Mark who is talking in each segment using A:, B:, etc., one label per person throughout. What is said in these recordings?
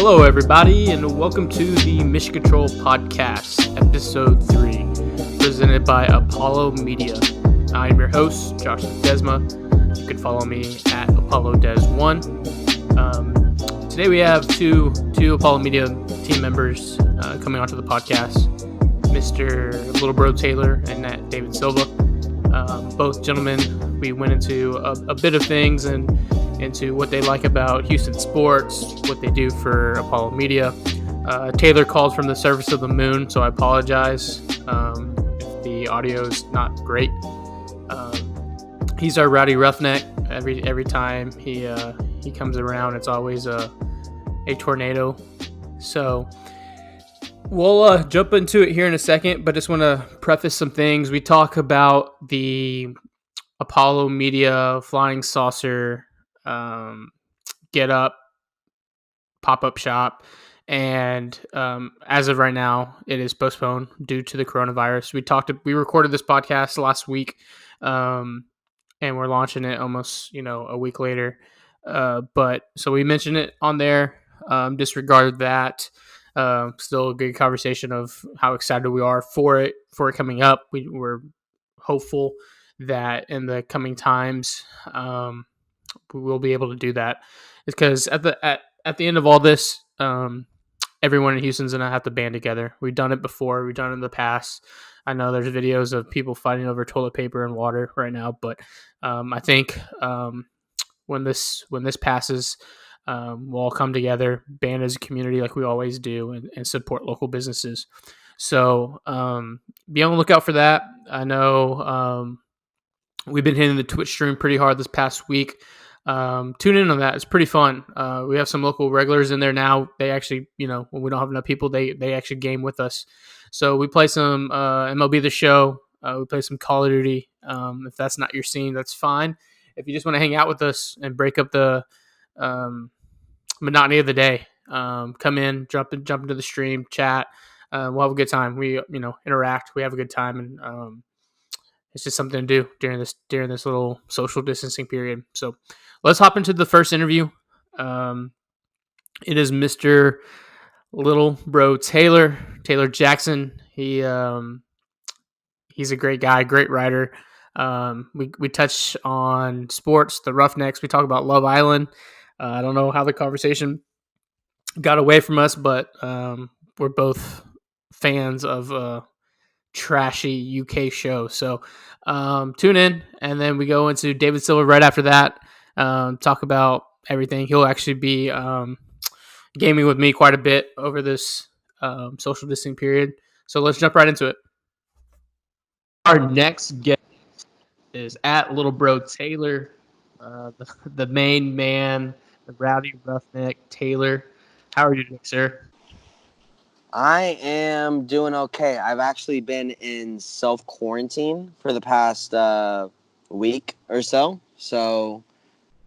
A: Hello, everybody, and welcome to the Mission Control Podcast, Episode 3, presented by Apollo Media. I'm your host, Josh Desma. You can follow me at ApolloDes1. Today we have two Apollo Media team members coming onto the podcast, Mr. Little Bro Taylor and David Silva. Both gentlemen, we went into a bit of things and into what they like about Houston sports, what they do for Apollo Media. Taylor called from the surface of the moon, so I apologize if the audio is not great. He's our rowdy roughneck. Every time he comes around, it's always a tornado. So we'll jump into it here in a second, but just want to preface some things. We talk about the Apollo Media Flying Saucer Get Up pop-up shop, and as of right now it is postponed due to the coronavirus. We recorded this podcast last week, and we're launching it almost a week later, but so we mentioned it on there. Disregard that. Still a good conversation of how excited we are for it coming up. We're hopeful that in the coming times we will be able to do that, because at the end of all this, everyone in Houston's gonna have to band together. We've done it before. We've done it in the past. I know there's videos of people fighting over toilet paper and water right now, but I think when this passes, we'll all come together, band as a community like we always do, and support local businesses. So be on the lookout for that. I know we've been hitting the Twitch stream pretty hard this past week. Tune in on that. It's pretty fun. We have some local regulars in there now. They actually, when we don't have enough people, they actually game with us. So we play some MLB The Show. We play some Call of Duty. If that's not your scene, that's fine. If you just want to hang out with us and break up the monotony of the day, come in, jump into the stream, chat. We'll have a good time. We interact. We have a good time, and it's just something to do during this little social distancing period. So let's hop into the first interview. It is Mr. Little Bro Taylor Jackson. He's a great guy, great writer. We touch on sports, the Roughnecks. We talk about Love Island. I don't know how the conversation got away from us, but we're both fans of trashy UK show. So tune in, and then we go into David Silva right after that. Talk about everything. He'll actually be gaming with me quite a bit over this social distancing period. So let's jump right into it. Our next guest is at Little Bro Taylor, the main man, the rowdy roughneck Taylor. How are you doing, sir?
B: I am doing okay. I've actually been in self-quarantine for the past week or so. So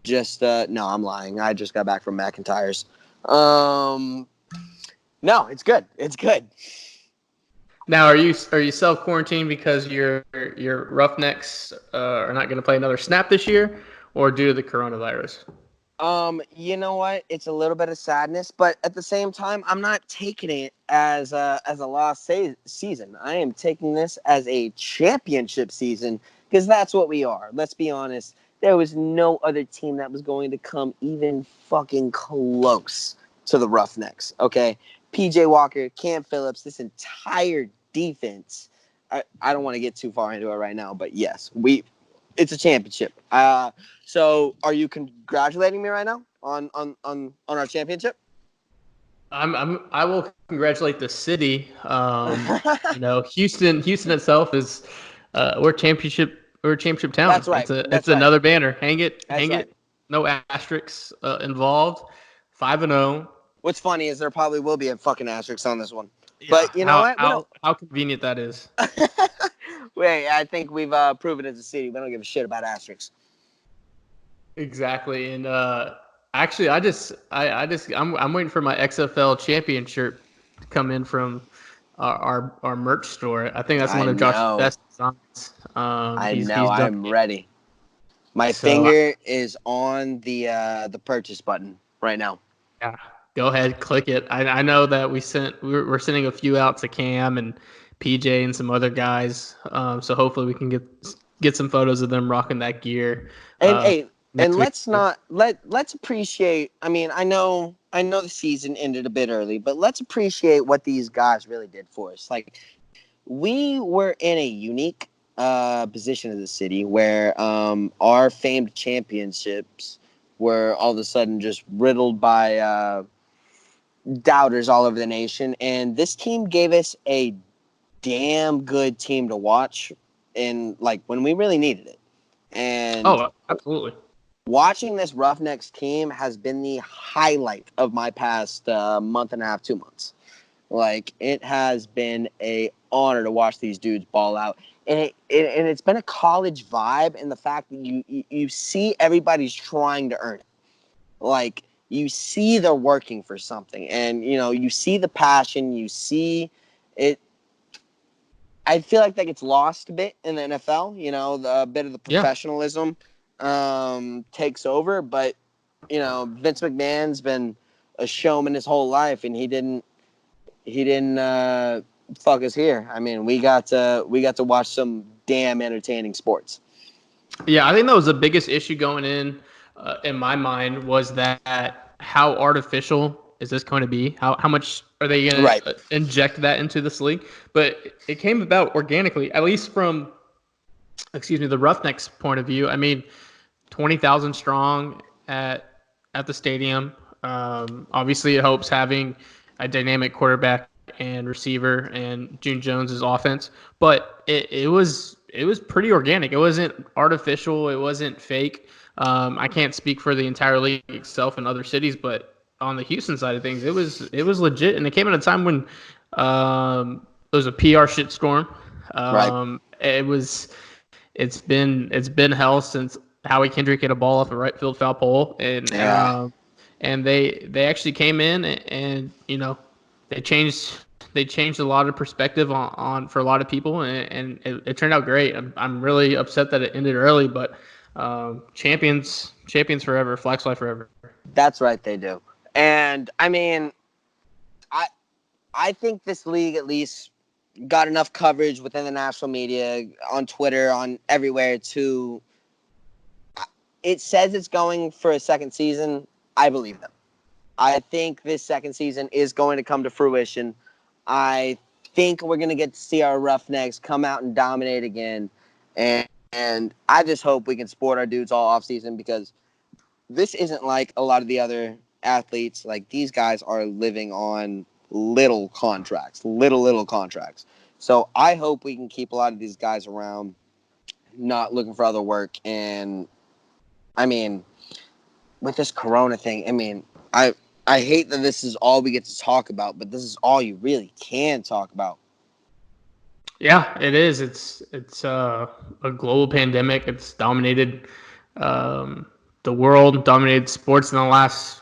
B: just, no, I'm lying. I just got back from McIntyre's. No, it's good. It's good.
A: Now, are you self-quarantined because your Roughnecks are not going to play another snap this year, or due to the coronavirus?
B: You know what? It's a little bit of sadness, but at the same time, I'm not taking it as a lost season. I am taking this as a championship season, because that's what we are. Let's be honest. There was no other team that was going to come even fucking close to the Roughnecks. Okay, PJ Walker, Cam Phillips, this entire defense. I don't want to get too far into it right now, but yes, it's a championship. So are you congratulating me right now on our championship?
A: I will congratulate the city. Houston itself is we're a championship town.
B: That's right.
A: It's another banner. Hang it. No asterisks involved. 5-0.
B: What's funny is there probably will be a fucking asterisk on this one. Yeah, but you know what?
A: How convenient that is.
B: Wait, I think we've proven as a city we don't give a shit about asterisks.
A: Exactly, and actually, I'm waiting for my XFL championship to come in from our merch store. I think that's one of Josh's best designs.
B: I'm ready. My finger is on the purchase button right now.
A: Yeah, Go ahead, click it. I know that we're sending a few out to Cam and PJ and some other guys. So hopefully we can get some photos of them rocking that gear.
B: And hey, and
A: Next week.
B: let's appreciate. I mean, I know the season ended a bit early, but let's appreciate what these guys really did for us. Like, we were in a unique position of the city where our famed championships were all of a sudden just riddled by doubters all over the nation, and this team gave us a damn good team to watch in like when we really needed it. And
A: Oh, absolutely.
B: watching this Roughnecks team has been the highlight of my past month and a half, 2 months. Like, it has been a honor to watch these dudes ball out, and it's been a college vibe, and the fact that you see everybody's trying to earn it. Like, you see they're working for something, and you see the passion, you see it. I feel like that gets lost a bit in the NFL. A bit of the
A: Yeah.
B: professionalism takes over, but Vince McMahon's been a showman his whole life, and he didn't fuck us here. I mean, we got to watch some damn entertaining sports.
A: Yeah, I think that was the biggest issue going in my mind was that how artificial is this going to be? How much are they going
B: Right.
A: to inject that into this league? But it came about organically, at least from, the Roughnecks point of view. I mean, 20,000 strong at the stadium. Obviously, it helps having a dynamic quarterback and receiver and June Jones's offense, but it was pretty organic. It wasn't artificial. It wasn't fake. I can't speak for the entire league itself in other cities, but on the Houston side of things, it was legit, and it came at a time when it was a PR shitstorm.
B: Right.
A: It's been hell since Howie Kendrick hit a ball off a right field foul pole, and
B: Yeah.
A: and they actually came in and they changed a lot of perspective on for a lot of people, and it turned out great. I'm really upset that it ended early, but champions forever, Flax Fly forever.
B: That's right, they do. And I mean, I think this league at least got enough coverage within the national media, on Twitter, on everywhere to. It says it's going for a second season. I believe them. I think this second season is going to come to fruition. I think we're going to get to see our Roughnecks come out and dominate again. And I just hope we can support our dudes all offseason, because this isn't like a lot of the other athletes. Like, these guys are living on little contracts. So I hope we can keep a lot of these guys around, not looking for other work. And, I mean, with this Corona thing, I mean, I hate that this is all we get to talk about, but this is all you really can talk about.
A: Yeah, it is. It's a global pandemic. It's dominated the world, dominated sports in the last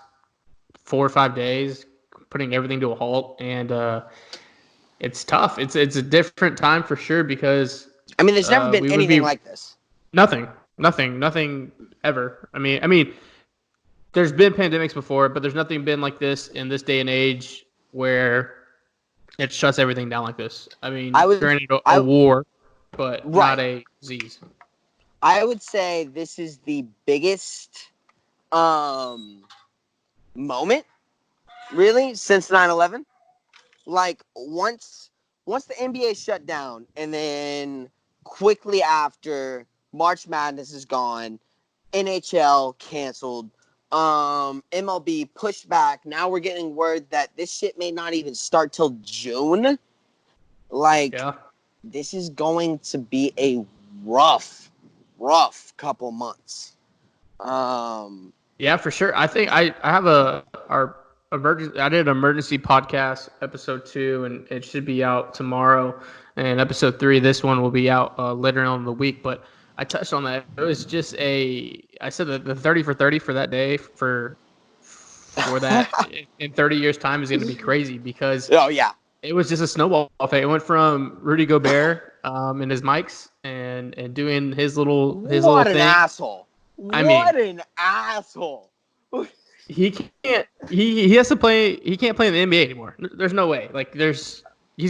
A: 4 or 5 days, putting everything to a halt, and it's tough. It's a different time for sure, because
B: I mean, there's never been
A: we would
B: anything
A: be
B: like this.
A: nothing ever. I mean, there's been pandemics before, but there's nothing been like this in this day and age where it shuts everything down like this. I mean, granted, a war, but
B: right.
A: not a disease.
B: I would say this is the biggest moment, really, since 9/11. Like, once the NBA shut down, and then quickly after, March Madness is gone, NHL canceled, MLB pushed back. Now we're getting word that this shit may not even start till June. Like,
A: Yeah.
B: This is going to be a rough couple months.
A: Yeah, for sure. I think I have our emergency. I did an emergency podcast episode 2, and it should be out tomorrow. And episode 3, this one will be out later on in the week. But I touched on that. It was just I said that the 30 for 30 for that day for that in 30 years time is going to be crazy, because
B: oh yeah,
A: it was just a snowball effect. It went from Rudy Gobert and his mics and doing his little thing.
B: Asshole. What an asshole.
A: he can't. He has to play. He can't play in the NBA anymore. There's no way. Like he's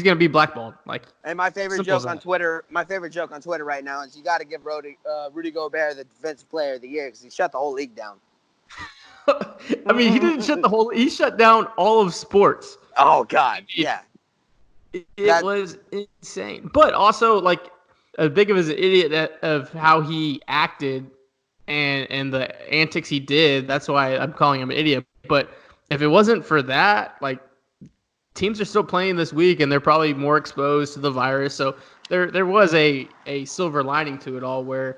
A: gonna be blackballed. Like
B: And my favorite
A: simple as
B: joke on
A: that.
B: Twitter, right now is you got to give Rudy Gobert the Defensive Player of the Year because he shut the whole league down.
A: I mean, he didn't shut the whole. He shut down all of sports.
B: Oh God, yeah.
A: It was insane. But also, like, as big of an idiot of how he acted and the antics he did. That's why I'm calling him an idiot. But if it wasn't for that, like, teams are still playing this week, and they're probably more exposed to the virus. So there was a silver lining to it all, where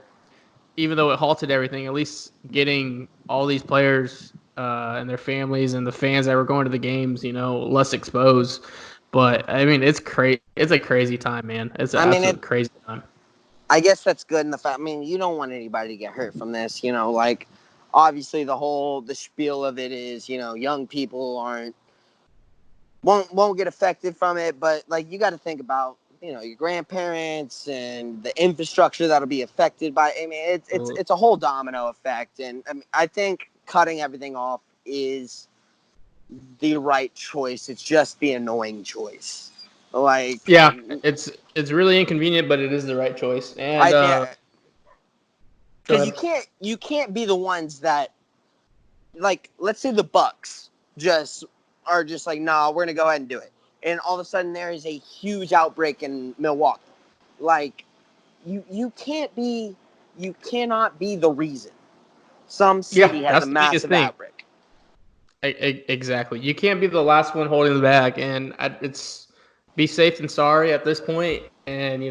A: even though it halted everything, at least getting all these players and their families and the fans that were going to the games, less exposed. But I mean, it's crazy. It's a crazy time, man. It's an absolute crazy time.
B: I guess that's good in the fact. I mean, you don't want anybody to get hurt from this. Like obviously the spiel of it is, young people won't get affected from it, but like you got to think about your grandparents and the infrastructure that'll be affected by. I mean, it's a whole domino effect, and I mean, I think cutting everything off is the right choice. It's just the annoying choice. Like,
A: yeah, it's really inconvenient, but it is the right choice. And
B: because you can't be the ones that, like, let's say the Bucks are just like, nah, we're gonna go ahead and do it, and all of a sudden there is a huge outbreak in Milwaukee. Like, you cannot be the reason some city has a massive outbreak.
A: Exactly. You can't be the last one holding the bag, and it's be safe than sorry at this point, and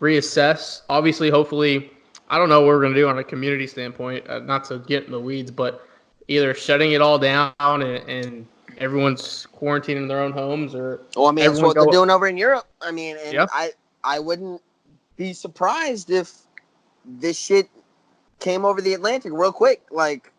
A: reassess. Obviously, hopefully, I don't know what we're going to do on a community standpoint, not to get in the weeds, but either shutting it all down and everyone's quarantining in their own homes, or
B: well, I mean, that's what they're doing over in Europe. I mean, and
A: yep.
B: I wouldn't be surprised if this shit came over the Atlantic real quick. Like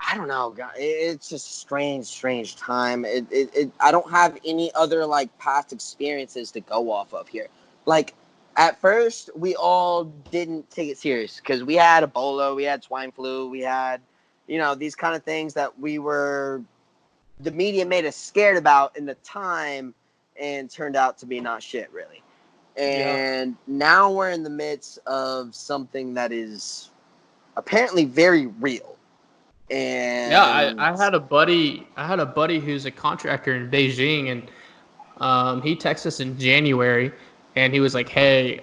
B: I don't know, God. It's just strange time. I don't have any other like past experiences to go off of here. Like at first, we all didn't take it serious because we had Ebola, we had swine flu, we had these kind of things that the media made us scared about in the time, and turned out to be not shit really. And now we're in the midst of something that is apparently very real. And
A: yeah, I had a buddy who's a contractor in Beijing, and he texted us in January, and he was like, hey,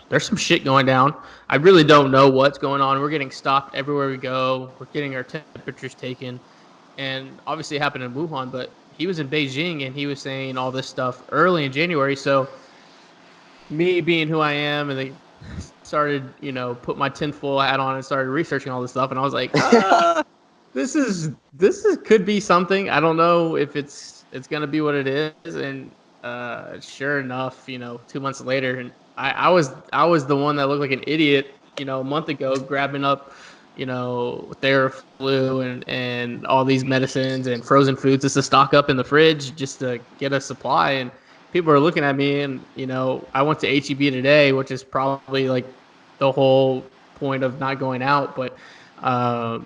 A: there's some shit going down. I really don't know what's going on. We're getting stopped everywhere we go. We're getting our temperatures taken. And obviously it happened in Wuhan, but he was in Beijing, and he was saying all this stuff early in January. So me being who I am, and they started, put my tinfoil hat on and started researching all this stuff. And I was like, this could be something. I don't know if it's going to be what it is. And sure enough, 2 months later, and I was the one that looked like an idiot, a month ago, grabbing up, Theraflu and all these medicines and frozen foods just to stock up in the fridge just to get a supply. And people are looking at me, and I went to HEB today, which is probably like the whole point of not going out. But I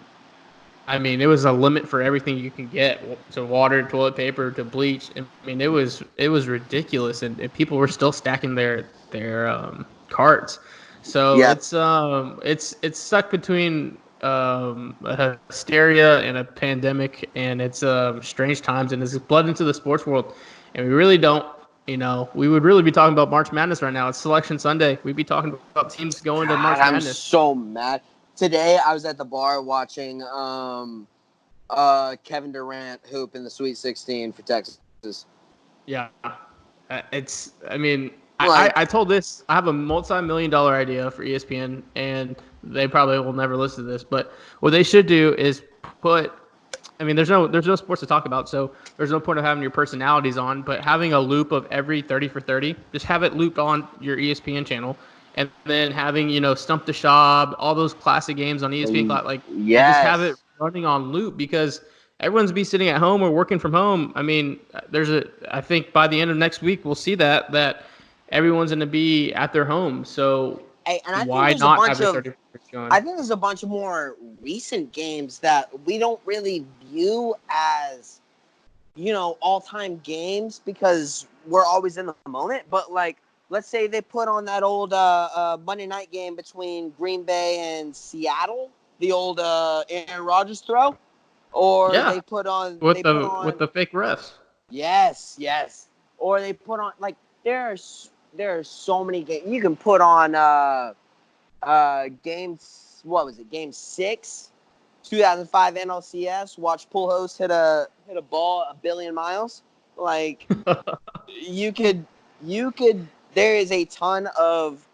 A: mean, it was a limit for everything you can get, to water, toilet paper, to bleach. I mean, it was ridiculous, and people were still stacking their carts. So it's stuck between a hysteria and a pandemic, and it's strange times, and it's blood into the sports world, and we really don't. We would really be talking about March Madness right now. It's Selection Sunday. We'd be talking about teams going to March Madness.
B: I'm so mad. Today, I was at the bar watching Kevin Durant hoop in the Sweet 16 for Texas.
A: Yeah. I told this. I have a multi-million-dollar idea for ESPN, and they probably will never listen to this. But what they should do is there's no sports to talk about, so there's no point of having your personalities on. But having a loop of every 30 for 30, just have it looped on your ESPN channel, and then having Stump the Shop, all those classic games on ESPN, just have it running on loop, because everyone's be sitting at home or working from home. I mean, I think by the end of next week we'll see that everyone's going to be at their home. So
B: And I think
A: Why
B: there's a
A: not have
B: bunch
A: a
B: of
A: 30 going?
B: I think there's a bunch of more recent games that we don't really view as, all-time games because we're always in the moment. But like, let's say they put on that old Monday night game between Green Bay and Seattle, the old Aaron Rodgers throw, or
A: Yeah,
B: they put on
A: with the fake refs.
B: yes, yes, or they put on like there are so many games you can put on. Games. What was it? Game 6, 2005 NLCS. Watch Pujols hit a ball 1,000,000,000 miles. Like you could. There is a ton of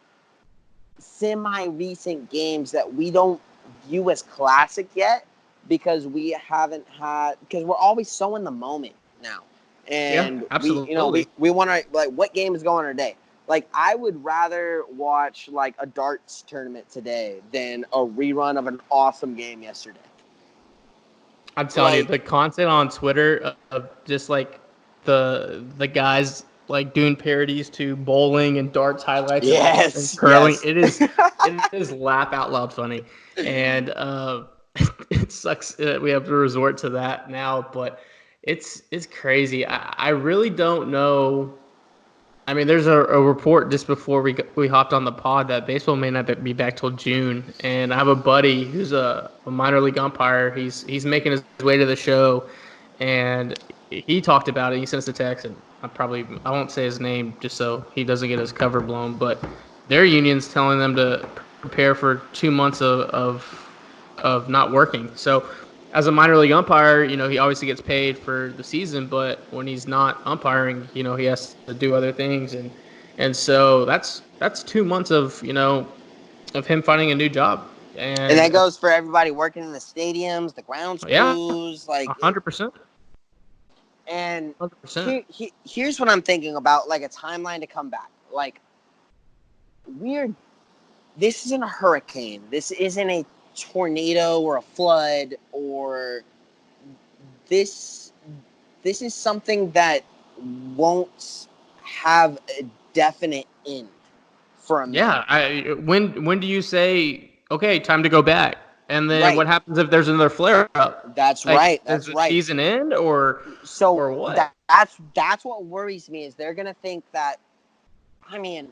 B: semi-recent games that we don't view as classic yet because we haven't had because we're always so in the moment now,
A: Yeah,
B: and we you know
A: absolutely.
B: we want to like what game is going on today. Like I would rather watch like a darts tournament today than a rerun of an awesome game yesterday.
A: I'm telling you,
B: Like
A: the content on Twitter of just like the guys like doing parodies to bowling and darts highlights and
B: yes,
A: curling,
B: yes.
A: it is laugh out loud funny, and it sucks that we have to resort to that now, but it's crazy. I really don't know. I mean, there's a report just before we hopped on the pod that baseball may not be back till June, and I have a buddy who's a minor league umpire. He's making his way to the show, and he talked about it. He sent us a text, and I won't say his name just so he doesn't get his cover blown. But their union's telling them to prepare for 2 months of not working. So as a minor league umpire, he obviously gets paid for the season, but when he's not umpiring, he has to do other things, and so that's 2 months of him finding a new job,
B: And that
A: and
B: goes for everybody working in the stadiums, the grounds
A: yeah,
B: crews, like
A: 100%,
B: and
A: 100%.
B: here's what I'm thinking about, like a timeline to come back. Like we're this isn't a hurricane. This isn't a tornado or a flood or this this is something that won't have a definite end for a minute.
A: Yeah, when do you say okay, time to go back? And then
B: Right.
A: what happens if there's another flare up?
B: That's
A: Like,
B: right.
A: does
B: That's
A: the
B: right.
A: season end
B: So
A: or what?
B: that's what worries me is they're gonna think that. I mean,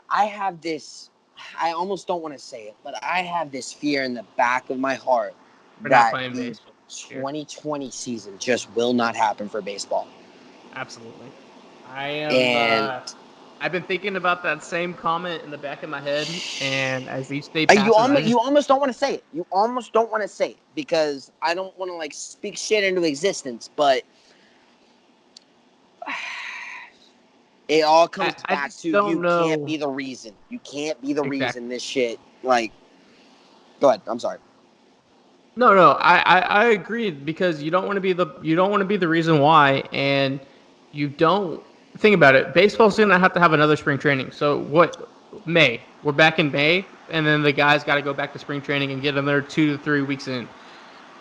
B: I have this. I almost don't want to say it, but I have this fear in the back of my heart
A: We're not
B: that
A: playing
B: the
A: baseball here.
B: 2020 season just will not happen for baseball.
A: Absolutely. I am.
B: And
A: I've been thinking about that same comment in the back of my head, and as each day passes,
B: you almost don't want to say it. You almost don't want to say it because I don't want to like speak shit into existence, but it all comes
A: I
B: back
A: just
B: to you
A: don't
B: can't
A: know
B: be the reason. You can't be the
A: exactly.
B: reason this shit like go ahead. I'm sorry.
A: No, I agree because you don't want to be the reason why, and you don't think about it. Baseball's gonna have another spring training. So what? May we're back in May, and then the guys got to go back to spring training and get another 2 to 3 weeks in.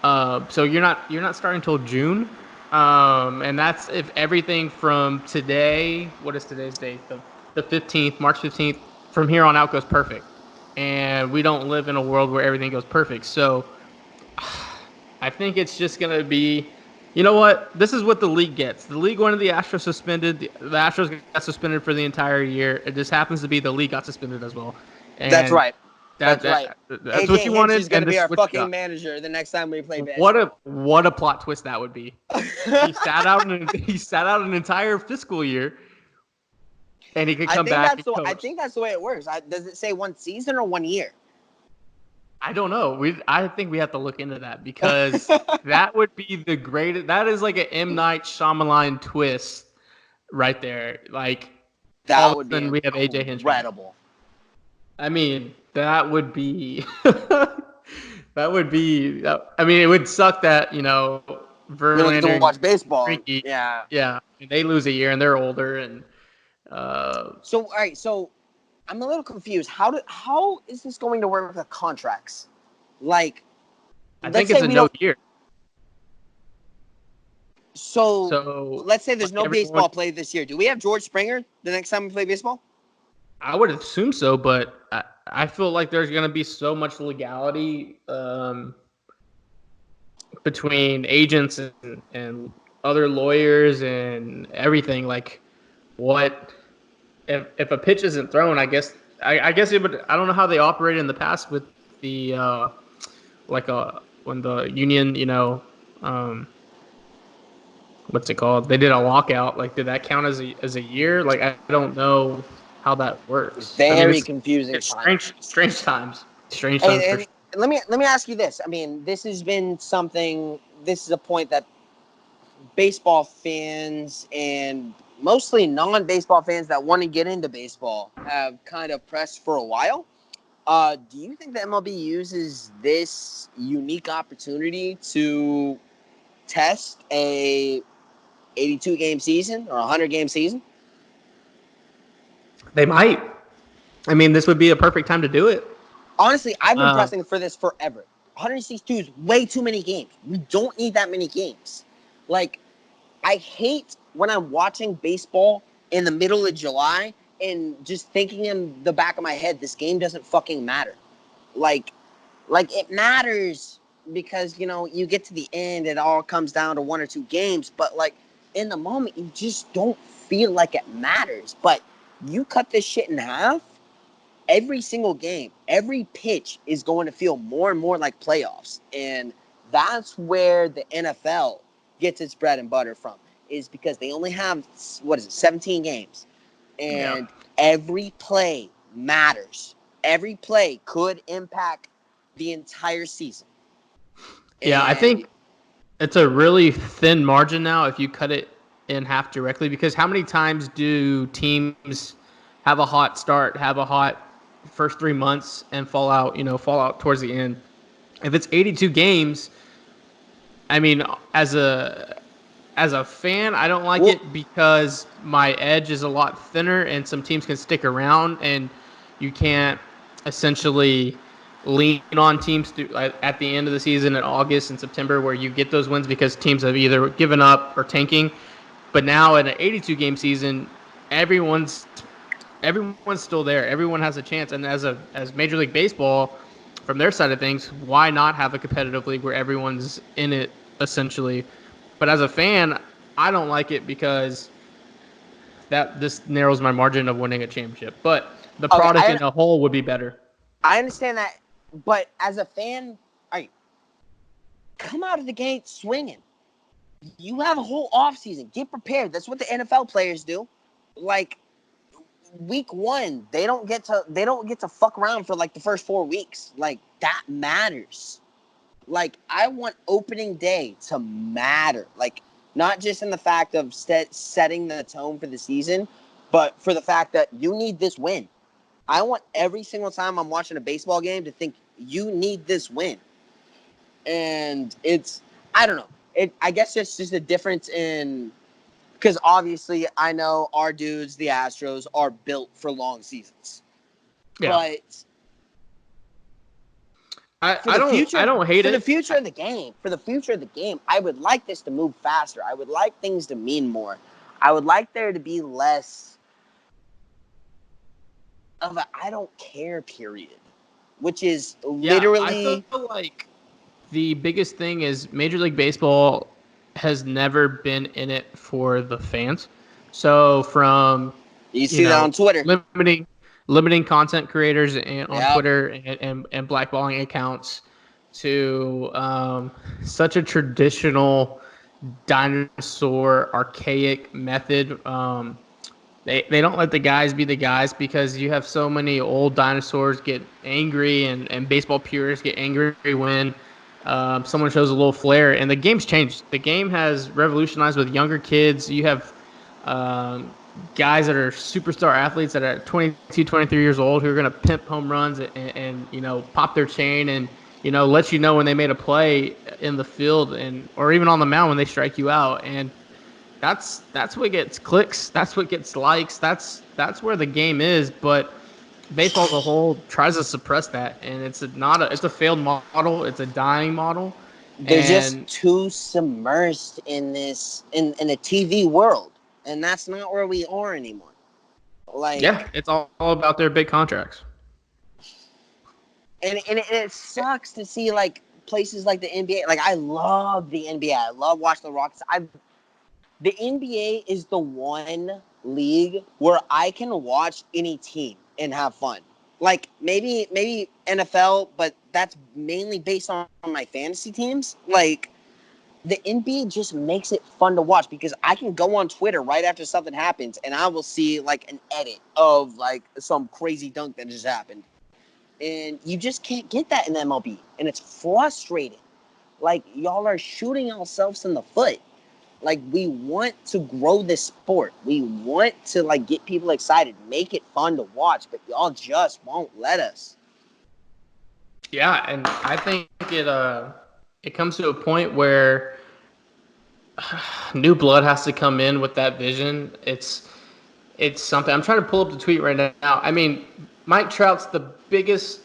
A: So you're not starting until June, and that's if everything from today. What is today's date? The 15th, March 15th. From here on out goes perfect, and we don't live in a world where everything goes perfect. So I think it's just gonna be. You know what? This is what the league gets. The league wanted the Astros suspended. The Astros got suspended for the entire year. It just happens to be the league got suspended as well,
B: That's
A: and
B: right. That's right.
A: that's what
B: AJ
A: you
B: Hinch is
A: wanted,
B: going to
A: and
B: be
A: this is
B: our
A: what you
B: fucking
A: got.
B: manager the next time we play
A: What a
B: baseball.
A: what a plot twist that would be. He sat out an entire fiscal year, and he could come back and
B: I
A: coach.
B: think that's the way it works. Does it say 1 season or 1 year?
A: I don't know. I think we have to look into that because that would be the greatest. That is like an M Night Shyamalan twist right there. Like all
B: That
A: of a
B: would be
A: sudden we have AJ Hinch back.
B: incredible.
A: I mean, that would be that would be. I mean, it would suck that
B: We don't get to
A: Verlander and
B: watch baseball.
A: Greinke,
B: Yeah.
A: yeah, they lose a year and they're older and
B: So all right. So I'm a little confused. How is this going to work with the contracts? Like,
A: I
B: let's
A: think it's
B: say
A: a
B: we
A: no
B: don't.
A: year.
B: So
A: So
B: let's say there's
A: like
B: no
A: everyone,
B: baseball played this year. Do we have George Springer the next time we play baseball?
A: I would assume so, but I feel like there's going to be so much legality between agents and other lawyers and everything. Like, what if a pitch isn't thrown? I guess it would. I don't know how they operated in the past with the when the union, um, what's it called? They did a lockout. Like, did that count as a year? Like, I don't know how that works. I mean,
B: Very confusing
A: it's
B: time.
A: strange times, for
B: And
A: sure.
B: let me ask you this. I mean, this has been something. This is a point that baseball fans and mostly non-baseball fans that want to get into baseball have kind of pressed for a while. Do you think the MLB uses this unique opportunity to test a 82 game season or 100 game season?
A: They might. I mean, this would be a perfect time to do it.
B: Honestly, I've been
A: Uh,
B: pressing for this forever. 162 is way too many games. We don't need that many games. Like, I hate when I'm watching baseball in the middle of July and just thinking in the back of my head, this game doesn't fucking matter. Like, like it matters because you get to the end, it all comes down to 1 or 2 games. But like in the moment, you just don't feel like it matters. But you cut this shit in half. Every single game, every pitch is going to feel more and more like playoffs. And that's where the NFL gets its bread and butter from, is because they only have, 17 games.
A: yeah.
B: And every play matters. Every play could impact the entire season.
A: Yeah, I
B: And
A: think it's a really thin margin now if you cut it in half directly, because how many times do teams have a hot start, have a hot first 3 months and fall out towards the end? If it's 82 games, I mean, as a fan, I don't like
B: well,
A: it because my edge is a lot thinner and some teams can stick around and you can't essentially lean on teams at the end of the season in August and September where you get those wins because teams have either given up or tanking. But now in an 82 game season, everyone's everyone's still there. Everyone has a chance. And as Major League Baseball, from their side of things, why not have a competitive league where everyone's in it essentially? But as a fan, I don't like it because that this narrows my margin of winning a championship. But the
B: okay,
A: product in a whole would be better.
B: I understand that, but as a fan, all right, come out of the gate swinging. You have a whole offseason. Get prepared. That's what the NFL players do. Like week 1, they don't get to fuck around for like the first 4 weeks. Like that matters. Like I want opening day to matter. Like not just in the fact of setting the tone for the season, but for the fact that you need this win. I want every single time I'm watching a baseball game to think you need this win. And I don't know. I guess it's just a difference in, because obviously I know our dudes, the Astros, are built for long seasons.
A: Yeah,
B: But
A: I don't hate
B: for the
A: it.
B: future of the game, I would like this to move faster. I would like things to mean more. I would like there to be less of a I don't care period, which is
A: Yeah, I feel
B: literally.
A: like the biggest thing is Major League Baseball has never been in it for the fans. So from
B: You
A: you
B: see that on
A: know
B: Twitter.
A: limiting content creators on
B: Yep.
A: Twitter and blackballing accounts to such a traditional dinosaur archaic method. They don't let the guys be the guys because you have so many old dinosaurs get angry and baseball purists get angry when someone shows a little flair. And the game's changed. The game has revolutionized with younger kids. You have um, guys that are superstar athletes that are 22, 23 years old who are going to pimp home runs and pop their chain and let you know when they made a play in the field and or even on the mound when they strike you out. And that's what gets clicks. That's what gets likes. That's where the game is. But baseball as a whole tries to suppress that, and it's a failed model. It's a dying model,
B: They're just
A: and
B: too submersed in this in a TV world, and that's not where we are anymore.
A: Yeah,
B: Like,
A: it's all about their big contracts.
B: and it sucks to see like places like the NBA. Like, I love the NBA. I love watching the Rockets. The NBA is the one league where I can watch any team and have fun. Like, maybe NFL, but that's mainly based on my fantasy teams. Like, the NBA just makes it fun to watch because I can go on Twitter right after something happens and I will see like an edit of like some crazy dunk that just happened. And you just can't get that in the MLB. And it's frustrating. Like, y'all are shooting yourselves in the foot. Like, we want to grow this sport. We want to like get people excited, make it fun to watch, but y'all just won't let us.
A: Yeah, and I think it comes to a point where new blood has to come in with that vision. It's something. I'm trying to pull up the tweet right now. I mean, Mike Trout's the biggest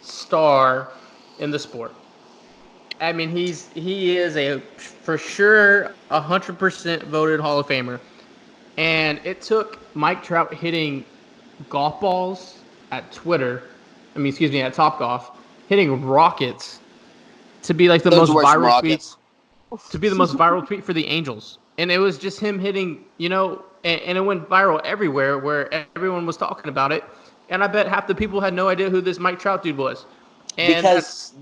A: star in the sport. I mean, he is a for sure 100% voted Hall of Famer. And it took Mike Trout hitting golf balls at Twitter. I mean, excuse me, at Topgolf, hitting rockets to be like the
B: Those
A: most
B: were some
A: viral tweet
B: rockets.
A: to be the most viral tweet for the Angels. And it was just him hitting, and it went viral everywhere where everyone was talking about it. And I bet half the people had no idea who this Mike Trout dude was. And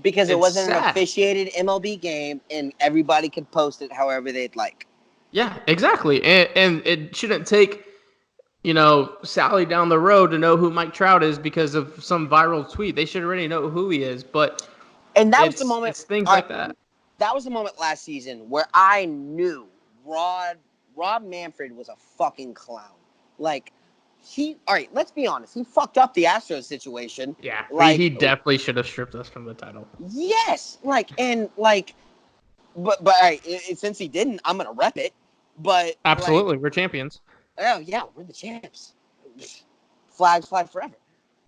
B: Because it
A: it's
B: wasn't an
A: sad.
B: officiated MLB game and everybody could post it however they'd like.
A: Yeah, exactly. And it shouldn't take, Sally down the road to know who Mike Trout is because of some viral tweet. They should already know who he is. But
B: And that was the
A: it's
B: moment.
A: it's things
B: All right,
A: like that.
B: that was the moment last season where I knew Rob Manfred was a fucking clown. Like, all right, let's be honest, he fucked up the Astros situation.
A: Yeah, he
B: Like,
A: definitely should have stripped us from the title.
B: yes, but all right, since he didn't, I'm gonna rep it. But like,
A: Absolutely, we're champions.
B: oh yeah, we're the champs. Flags fly forever.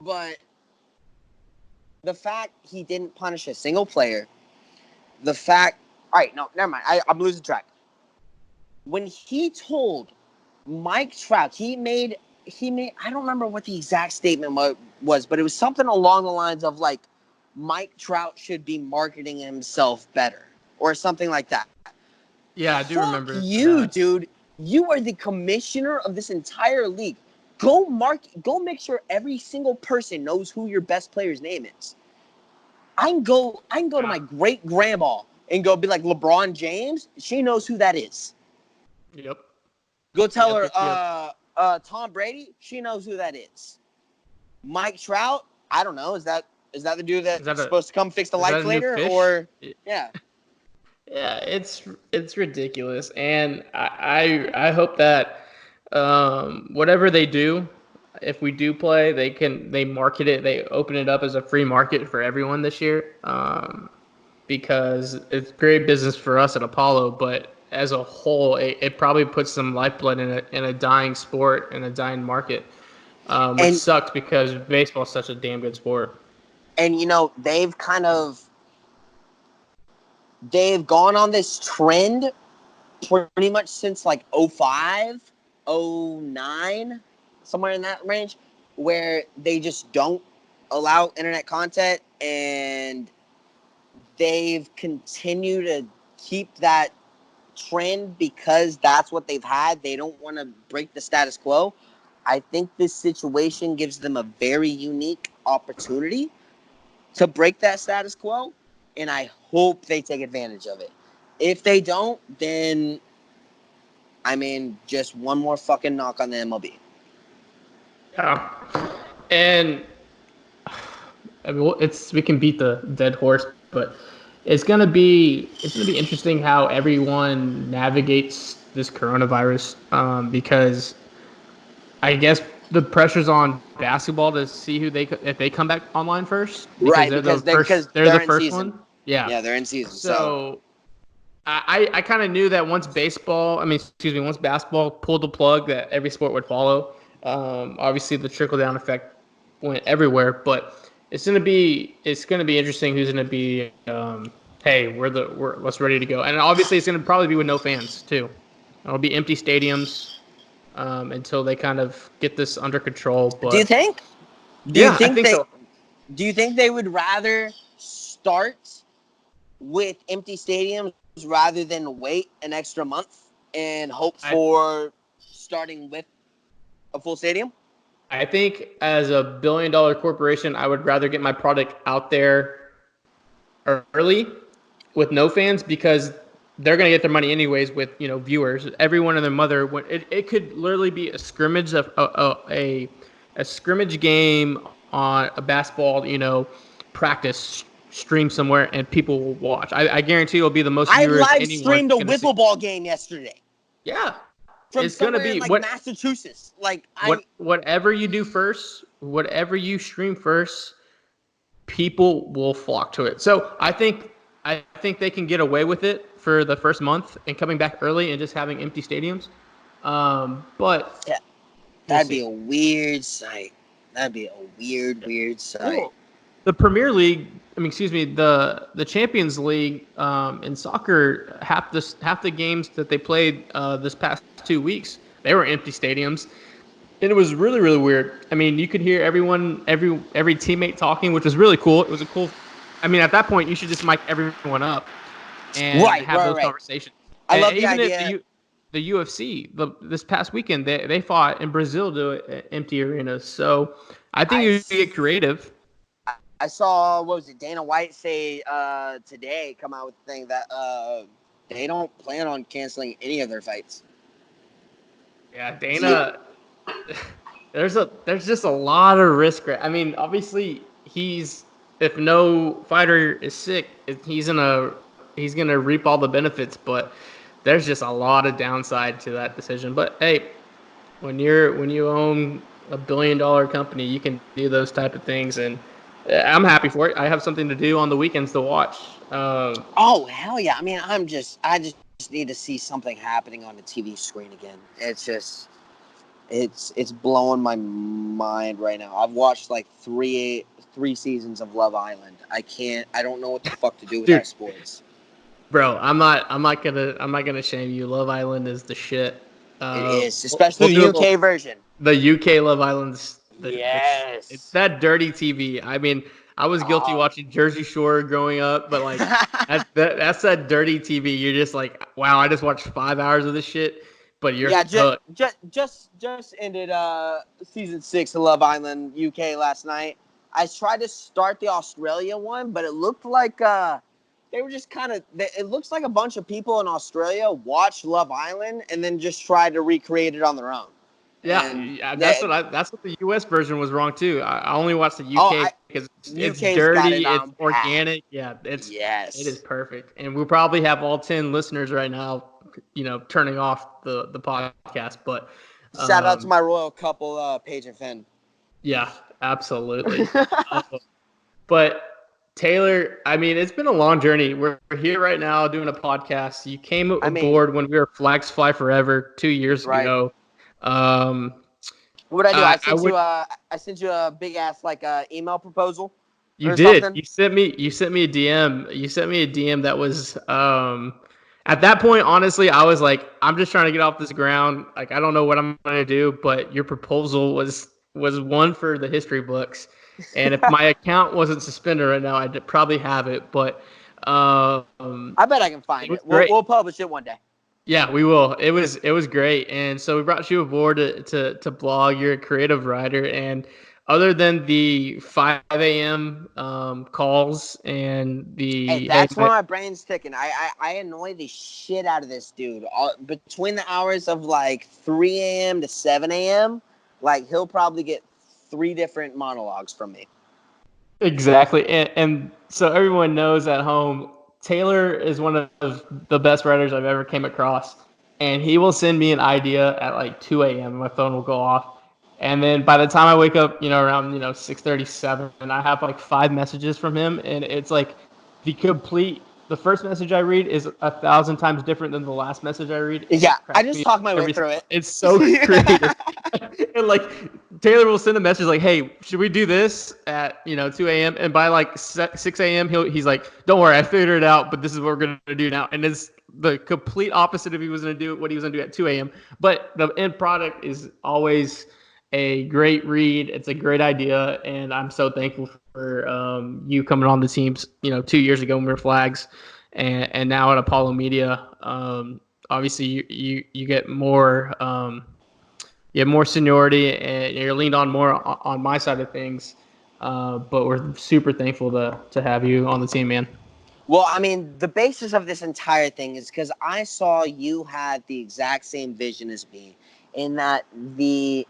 B: But the fact he didn't punish a single player, the fact, all right, no, never mind. I'm losing track. When he told Mike Trout, I don't remember what the exact statement was, but it was something along the lines of like, Mike Trout should be marketing himself better or something like that.
A: Yeah, I do
B: Fuck
A: remember
B: you,
A: that.
B: dude. You are the commissioner of this entire league. Go make sure every single person knows who your best player's name is. I can go to
A: Yeah.
B: my great grandma and go be like, LeBron James. She knows who that is.
A: Yep.
B: Go tell
A: Yep.
B: her
A: Yep. Yep.
B: Tom Brady. She knows who that is. Mike Trout. I don't know. Is that the dude
A: Is that
B: that's
A: a
B: supposed to come fix the
A: is that
B: lights
A: a new
B: later?
A: fish?
B: Or yeah.
A: Yeah, it's ridiculous, and I hope that whatever they do, if we do play, they market it, they open it up as a free market for everyone this year, because it's great business for us at Apollo, but as a whole, it probably puts some lifeblood in a dying sport and a dying market, which
B: And
A: sucks because baseball is such a damn good sport.
B: they've gone on this trend pretty much since like 05, 09, somewhere in that range, where they just don't allow internet content, and they've continued to keep that trend because that's what they've had. They don't want to break the status quo. I think this situation gives them a very unique opportunity to break that status quo, and I hope they take advantage of it. If they don't, then I mean, just one more fucking knock on the MLB.
A: Yeah, and I mean, we can beat the dead horse, but it's gonna be interesting how everyone navigates this coronavirus, because I guess the pressure's on basketball to see if they come back online first because
B: Right, because
A: they're the
B: they're in
A: first
B: season.
A: one. Yeah.
B: Yeah, they're in season. So
A: So I kind of knew that once basketball pulled the plug, that every sport would follow. Obviously, the trickle down effect went everywhere, but it's gonna be interesting who's gonna be. Hey, we're let's ready to go, and obviously it's gonna probably be with no fans too. It'll be empty stadiums. until they kind of get this under control. But
B: Do you think?
A: yeah, I think so.
B: Do you think they would rather start with empty stadiums rather than wait an extra month and hope for starting with a full stadium?
A: I think as a billion-dollar corporation, I would rather get my product out there early with no fans because they're going to get their money anyways with viewers. Everyone and their mother. It could literally be a scrimmage of a scrimmage game on a basketball practice stream somewhere and people will watch. I guarantee it'll be the most viewers.
B: I live streamed a wiffle ball game yesterday.
A: Yeah.
B: From it's gonna be like Massachusetts. Like
A: whatever you do first, whatever you stream first, people will flock to it. So I think they can get away with it for the first month and coming back early and just having empty stadiums. But
B: yeah, that'd be a weird sight. That'd be a weird sight.
A: Cool. The Premier League, the Champions League in soccer, half the games that they played this past 2 weeks, they were empty stadiums, and it was really, really weird. I mean, you could hear everyone, every teammate talking, which was really cool. It was a cool. I mean, at that point, you should just mic everyone up and have those conversations.
B: I love the idea.
A: The UFC, this past weekend, they fought in Brazil to empty arenas. So I think you get creative.
B: I saw, Dana White say today, come out with the thing that they don't plan on canceling any of their fights.
A: Yeah, Dana, there's just a lot of risk. I mean, obviously, if no fighter is sick, he's gonna reap all the benefits, but there's just a lot of downside to that decision. But hey, when you own a $1 billion company, you can do those type of things, and I'm happy for it. I have something to do on the weekends to watch.
B: Oh hell yeah! I mean, I just need to see something happening on the TV screen again. It's just, it's blowing my mind right now. I've watched like three seasons of Love Island. I don't know what the fuck to do with that sports.
A: Bro, I'm not gonna shame you. Love Island is the shit.
B: It is, especially the UK version.
A: The UK Love Island's
B: yes.
A: It's that dirty TV. I mean, I was guilty watching Jersey Shore growing up, but like that's that dirty TV. You're just like, wow, I just watched 5 hours of this shit. But you're
B: just ended season 6 of Love Island UK last night. I tried to start the Australia one, but it looked like they were just it looks like a bunch of people in Australia watched Love Island and then just tried to recreate it on their own.
A: Yeah, that's what the US version was wrong too. I only watched the UK because it's dirty, it's organic. Yeah, it is perfect. And we'll probably have all 10 listeners right now, turning off the podcast. But
B: shout out to my royal couple, Paige and Finn.
A: Yeah, absolutely. But Taylor, I mean, it's been a long journey. We're here right now doing a podcast. You came aboard when we were Flags Fly Forever 2 years ago.
B: What did I do? I sent you a big ass email proposal.
A: You did. Something. You sent me a DM. You sent me a DM that was at that point, honestly, I was like, I'm just trying to get off this ground. Like, I don't know what I'm gonna do, but your proposal was one for the history books. And if my account wasn't suspended right now, I'd probably have it. But I
B: bet I can find it. We'll publish it one day.
A: Yeah, we will. It was great. And so we brought you aboard to blog. You're a creative writer. And other than the 5 a.m. Calls and the...
B: that's where my brain's ticking. I annoy the shit out of this dude. Between the hours of 3 a.m. to 7 a.m., he'll probably get 3 different monologues from me.
A: Exactly. And so everyone knows at home, Taylor is one of the best writers I've ever came across, and he will send me an idea at 2 a.m. My phone will go off, and then by the time I wake up, around 6:37, and I have 5 messages from him, and it's the first message I read is 1,000 times different than the last message I read.
B: Yeah, I just talk my way through it.
A: It's so creative. And Taylor will send a message like, "Hey, should we do this at 2 a.m.?" And by like 6 a.m. he's like, "Don't worry, I figured it out. But this is what we're gonna do now." And it's the complete opposite of he was gonna do what he was gonna do at 2 a.m. But the end product is always a great read. It's a great idea, and I'm so thankful for you coming on the teams. 2 years ago when we were Flags, and now at Apollo Media. Obviously, you get more. You have more seniority, and you're leaned on more on my side of things. But we're super thankful to have you on the team, man.
B: Well, I mean, the basis of this entire thing is because I saw you had the exact same vision as me, in that the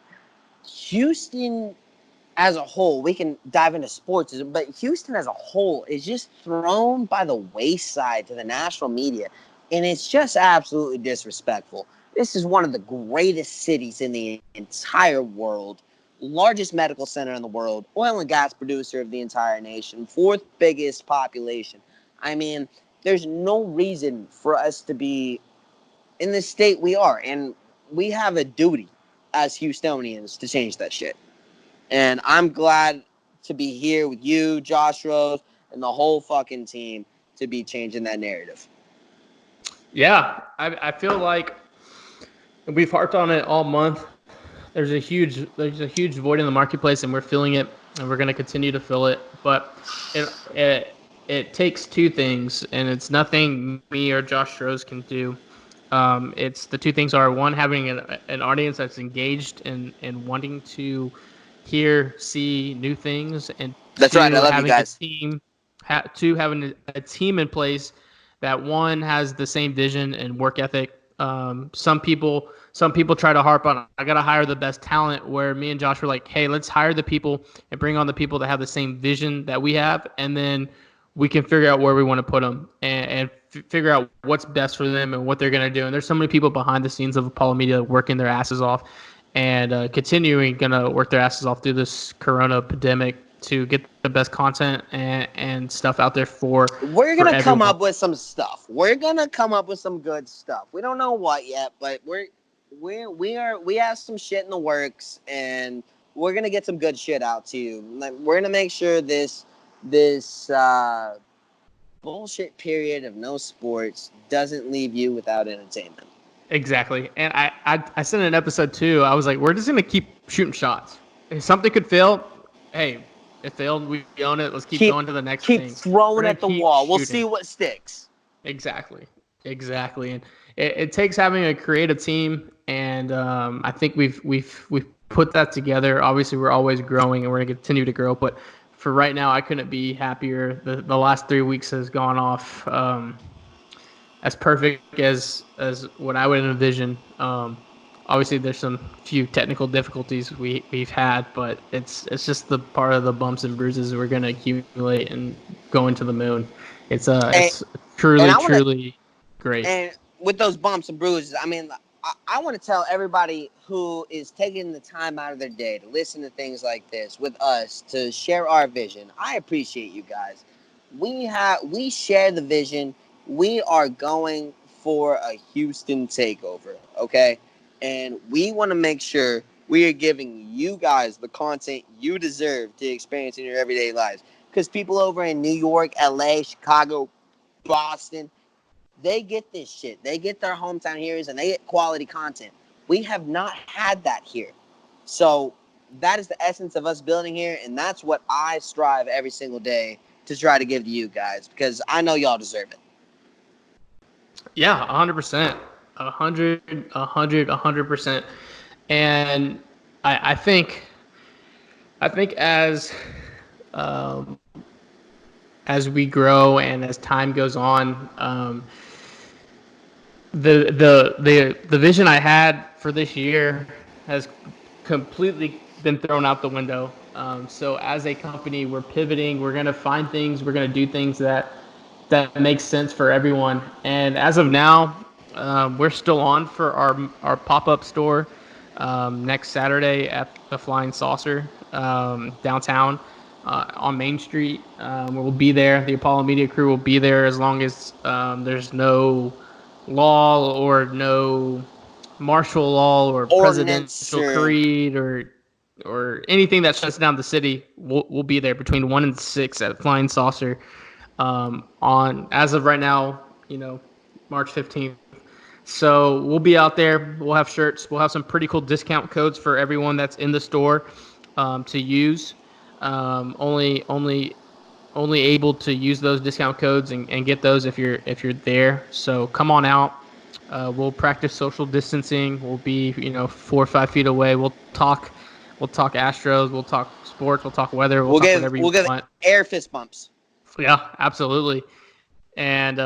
B: Houston as a whole, we can dive into sports, but Houston as a whole is just thrown by the wayside to the national media, and it's just absolutely disrespectful. This is one of the greatest cities in the entire world, largest medical center in the world, oil and gas producer of the entire nation, fourth biggest population. I mean, there's no reason for us to be in the state we are, and we have a duty as Houstonians to change that shit. And I'm glad to be here with you, Josh Rose, and the whole fucking team to be changing that narrative.
A: Yeah, I feel like we've harped on it all month. There's a huge void in the marketplace, and we're filling it, and we're going to continue to fill it. But it takes two things, and it's nothing me or Josh Rose can do. It's the two things are, one, having an audience that's engaged and wanting to hear, see new things, and
B: That's
A: two,
B: right. I love
A: having
B: you guys.
A: a team, two, having a team in place that, one, has the same vision and work ethic. Some people try to harp on, I got to hire the best talent, where me and Josh were like, hey, let's hire the people and bring on the people that have the same vision that we have, and then we can figure out where we want to put them and figure out what's best for them and what they're going to do. And there's so many people behind the scenes of Apollo Media working their asses off and continuing going to work their asses off through this corona pandemic to get the best content and stuff out there for
B: We're going to come
A: everyone.
B: up with some stuff. We're going to come up with some good stuff. We don't know what yet, but we have some shit in the works, and we're going to get some good shit out to you. We're going to make sure this bullshit period of no sports doesn't leave you without entertainment.
A: Exactly. And I said in episode 2, I was like, we're just going to keep shooting shots. If something could fail, hey, it failed, we own it. Let's keep going to the next thing.
B: Keep throwing at the wall. We'll see what sticks.
A: Exactly. And it takes having a creative team, and I think we've put that together. Obviously, we're always growing, and we're going to continue to grow. But for right now, I couldn't be happier. The last 3 weeks has gone off as perfect as what I would envision. Obviously, there's some few technical difficulties we've had, but it's just the part of the bumps and bruises we're going to accumulate and go into the moon. It's truly great.
B: And with those bumps and bruises, I mean, I want to tell everybody who is taking the time out of their day to listen to things like this with us, to share our vision. I appreciate you guys. We share the vision. We are going for a Houston takeover, okay? And we want to make sure we are giving you guys the content you deserve to experience in your everyday lives. Because people over in New York, LA, Chicago, Boston, they get this shit. They get their hometown heroes, and they get quality content. We have not had that here. So that is the essence of us building here, and that's what I strive every single day to try to give to you guys, because I know y'all deserve it.
A: Yeah, 100%. 100%. And I think as we grow and as time goes on, the vision I had for this year has completely been thrown out the window. So as a company, we're pivoting. We're going to find things. We're going to do things that makes sense for everyone. And as of now, we're still on for our pop-up store next Saturday at the Flying Saucer downtown on Main Street. We'll be there. The Apollo Media crew will be there as long as there's no law or no martial law or
B: Ordinance
A: presidential creed or or anything that shuts down the city, we'll be there between 1 and 6 at Flying Saucer. On as of right now, March 15th. So we'll be out there. We'll have shirts. We'll have some pretty cool discount codes for everyone that's in the store to use. Only able to use those discount codes and get those if you're there. So come on out. We'll practice social distancing. We'll be 4 or 5 feet away. We'll talk. We'll talk Astros. We'll talk sports. We'll talk weather. We'll talk whatever you
B: give
A: want.
B: air fist bumps.
A: Yeah, absolutely. And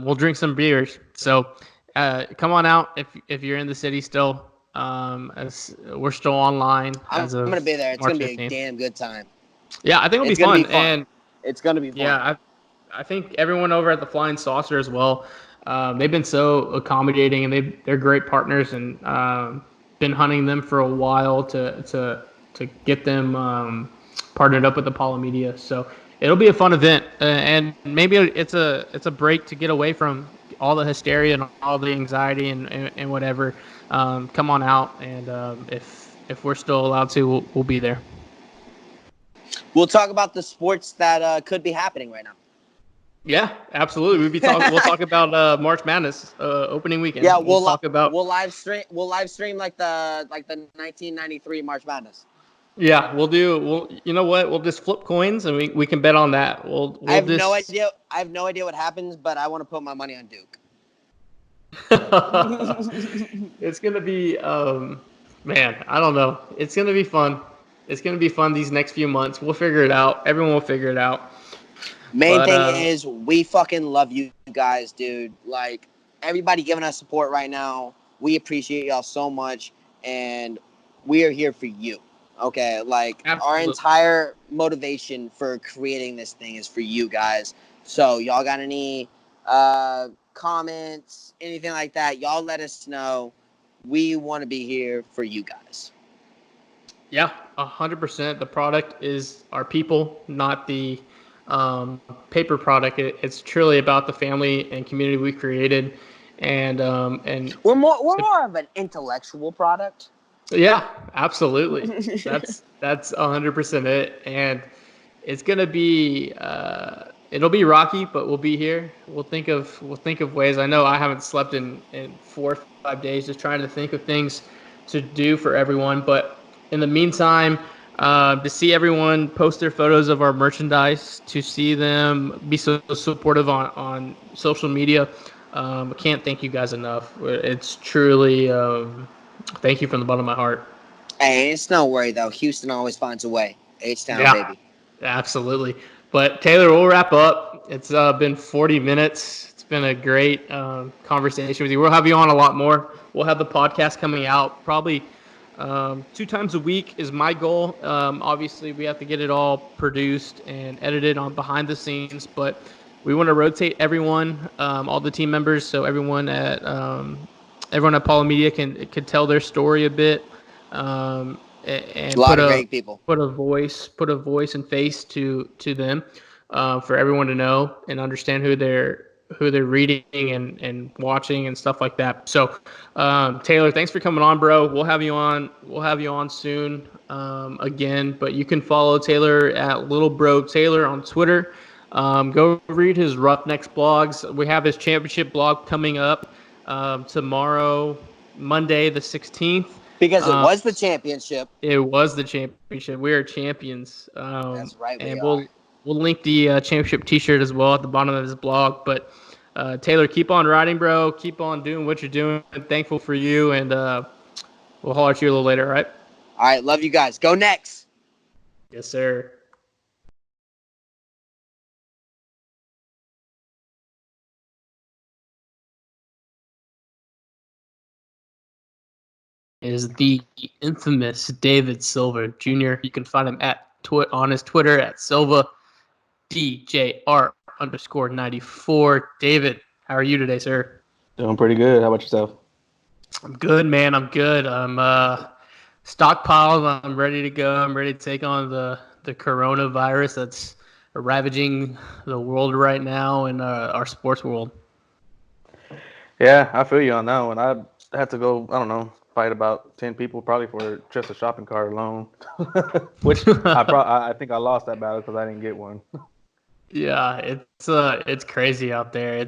A: we'll drink some beers. So come on out if you're in the city still. As we're still online.
B: I'm going to be there. It's
A: March
B: going to be
A: 15th.
B: a damn good time.
A: Yeah, I think it'll be fun. And
B: it's going to be fun.
A: Yeah, I think everyone over at the Flying Saucer as well. They've been so accommodating, and they're great partners, and been hunting them for a while to get them partnered up with Apollo Media. So it'll be a fun event, and maybe it's a break to get away from all the hysteria and all the anxiety and whatever. Come on out, and if we're still allowed to, we'll be there.
B: We'll talk about the sports that could be happening right now.
A: Yeah, absolutely. We'll talk about March Madness opening weekend.
B: Yeah,
A: we'll
B: live stream like the 1993 March Madness.
A: Yeah, you know what? We'll just flip coins and we can bet on that.
B: I have no idea what happens, but I want to put my money on Duke.
A: It's gonna be man, I don't know. It's gonna be fun. It's gonna be fun these next few months. We'll figure it out. Everyone will figure it out.
B: Main thing is we fucking love you guys, dude. Like, everybody giving us support right now. We appreciate y'all so much, and we are here for you. Okay, like, absolutely. Our entire motivation for creating this thing is for you guys. So y'all got any comments, anything like that, y'all let us know. We want to be here for you guys.
A: Yeah, 100%. The product is our people, not the paper product. It's truly about the family and community we created, and
B: we're more of an intellectual product.
A: Yeah, absolutely. That's 100% it, and it's gonna be it'll be rocky, but we'll be here. We'll think of ways. I know I haven't slept in 4 or 5 days just trying to think of things to do for everyone, but in the meantime, to see everyone post their photos of our merchandise, to see them be so supportive on social media, I can't thank you guys enough. It's truly thank you from the bottom of my heart.
B: Hey, it's no worry though. Houston always finds a way. H-Town, baby.
A: Absolutely. But Taylor, we'll wrap up. It's been 40 minutes. It's been a great conversation with you. We'll have you on a lot more. We'll have the podcast coming out probably 2 times a week is my goal. Obviously, we have to get it all produced and edited on behind the scenes, but we want to rotate everyone, all the team members, so everyone at Apollo Media can tell their story a bit, and
B: a lot of great people.
A: Put a voice and face to them, for everyone to know and understand who they're reading and watching and stuff like that. So, Taylor, thanks for coming on, bro. We'll have you on soon, again. But you can follow Taylor at Little Bro Taylor on Twitter. Go read his Roughnecks blogs. We have his championship blog coming up tomorrow, Monday the 16th.
B: Because it was the championship.
A: It was the championship. We are champions.
B: That's right.
A: And we'll link the championship T-shirt as well at the bottom of his blog. But Taylor, keep on riding, bro. Keep on doing what you're doing. I'm thankful for you, and we'll holler at you a little later, all right?
B: All right, love you guys. Go Next.
A: Yes, sir. Is the infamous David Silva Jr. You can find him on his Twitter at Silva DJR_94. David, how are you today, sir?
C: Doing pretty good. How about yourself?
A: I'm good, man. I'm good. I'm stockpiled. I'm ready to go. I'm ready to take on the coronavirus that's ravaging the world right now and our sports world.
C: Yeah, I feel you on that one. I have to go, I don't know, fight about 10 people probably for just a shopping cart alone, which I think I lost that battle because I didn't get one.
A: Yeah, it's crazy out there.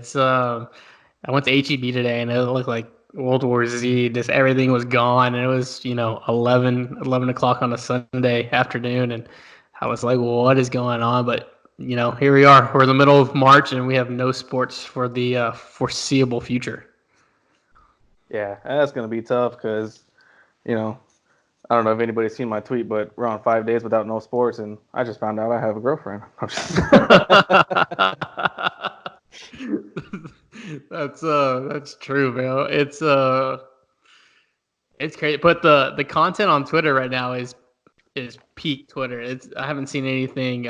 A: I went to HEB today and it looked like World War Z. Just everything was gone, and it was 11 o'clock on a Sunday afternoon, and I was like, well, what is going on? But here we are. We're in the middle of March, and we have no sports for the foreseeable future.
C: Yeah, and that's gonna be tough because you know I don't know if anybody's seen my tweet, but we're on 5 days without no sports, and I just found out I have a girlfriend.
A: That's true, man. It's crazy, but the content on Twitter right now is peak Twitter. I haven't seen anything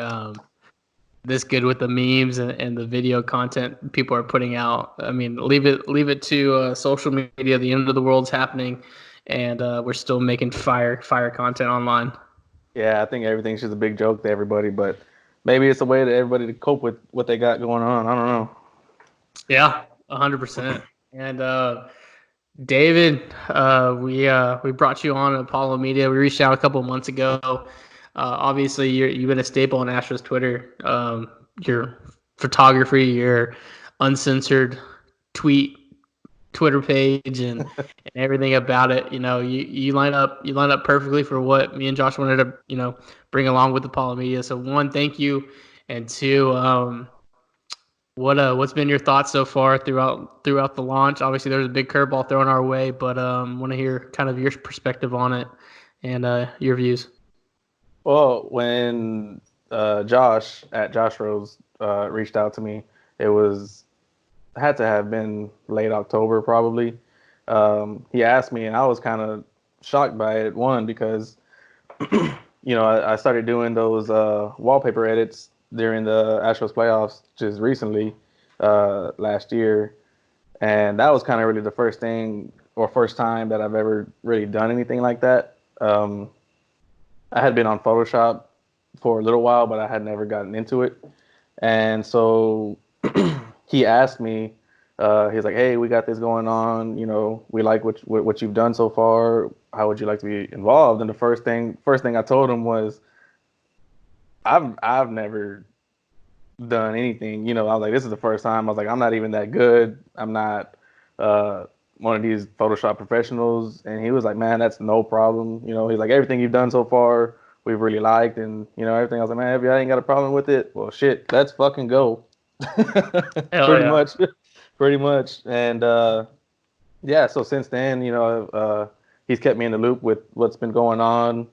A: this good with the memes and the video content people are putting out. I mean, leave it to social media. The end of the world's happening, and we're still making fire content online.
C: Yeah, I think everything's just a big joke to everybody, but maybe it's a way to everybody to cope with what they got going on. I don't know.
A: Yeah, 100%. And David, we brought you on Apollo Media. We reached out a couple of months ago. Obviously, you've been a staple on Astros Twitter. Your photography, your uncensored Twitter page, and everything about it. You line up perfectly for what me and Josh wanted to bring along with Apollo Media. So one, thank you, and two, what's been your thoughts so far throughout the launch? Obviously, there's a big curveball thrown our way, but want to hear kind of your perspective on it and your views.
C: Well, when Josh at Josh Rose reached out to me, it had to have been late October probably. He asked me, and I was kind of shocked by it. One, because I started doing those wallpaper edits during the Astros playoffs just recently last year, and that was kind of really the first time that I've ever really done anything like that. I had been on Photoshop for a little while, but I had never gotten into it. And so he asked me, he's like, "Hey, we got this going on. We like what you've done so far. How would you like to be involved?" And the first thing I told him was, I've never done anything. I was like, this is the first time. I was like, I'm not even that good. I'm not one of these Photoshop professionals. And he was like, man, that's no problem. He's like, everything you've done so far, we've really liked, and everything. I was like, man, if y'all ain't got a problem with it, well, shit, let's fucking go. Pretty much. Pretty much. And yeah, so since then, he's kept me in the loop with what's been going on.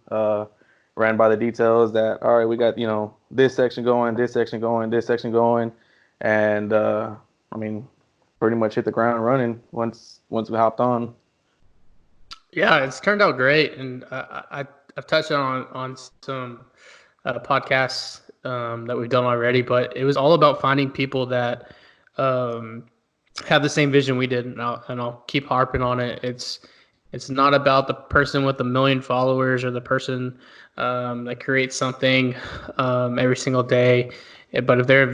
C: Ran by the details that, all right, we got, this section going, this section going, this section going. And I mean, pretty much hit the ground running once we hopped on.
A: Yeah, it's turned out great. And I've touched on some podcasts that we've done already, but it was all about finding people that have the same vision we did. And I'll keep harping on it. It's not about the person with 1 million followers or the person that creates something every single day. But if their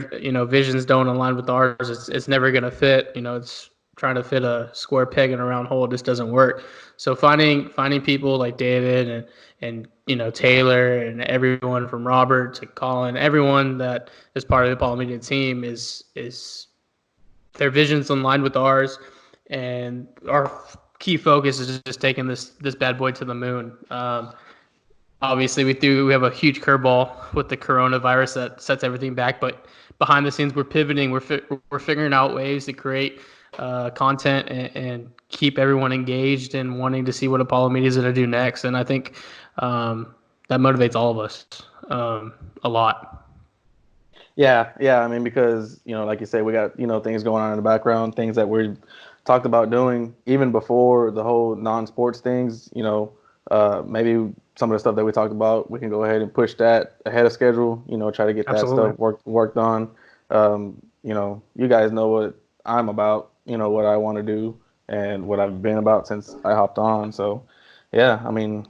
A: visions don't align with ours, it's never going to fit. It's trying to fit a square peg in a round hole. It just doesn't work. So finding people like David and Taylor and everyone from Robert to Colin, everyone that is part of the Apollo Media team is their visions aligned with ours, and our key focus is just taking this bad boy to the moon. Obviously, we have a huge curveball with the coronavirus that sets everything back, but behind the scenes, we're pivoting. We're figuring out ways to create content and keep everyone engaged and wanting to see what Apollo Media is going to do next. And I think that motivates all of us a lot.
C: Yeah. I mean, because like you say, we got things going on in the background, things that we talked about doing even before the whole non-sports things. Maybe some of the stuff that we talked about, we can go ahead and push that ahead of schedule. Try to get
A: Absolutely.
C: that stuff worked on. You guys know what I'm about. What I want to do and what I've been about since I hopped on. So, yeah, I mean,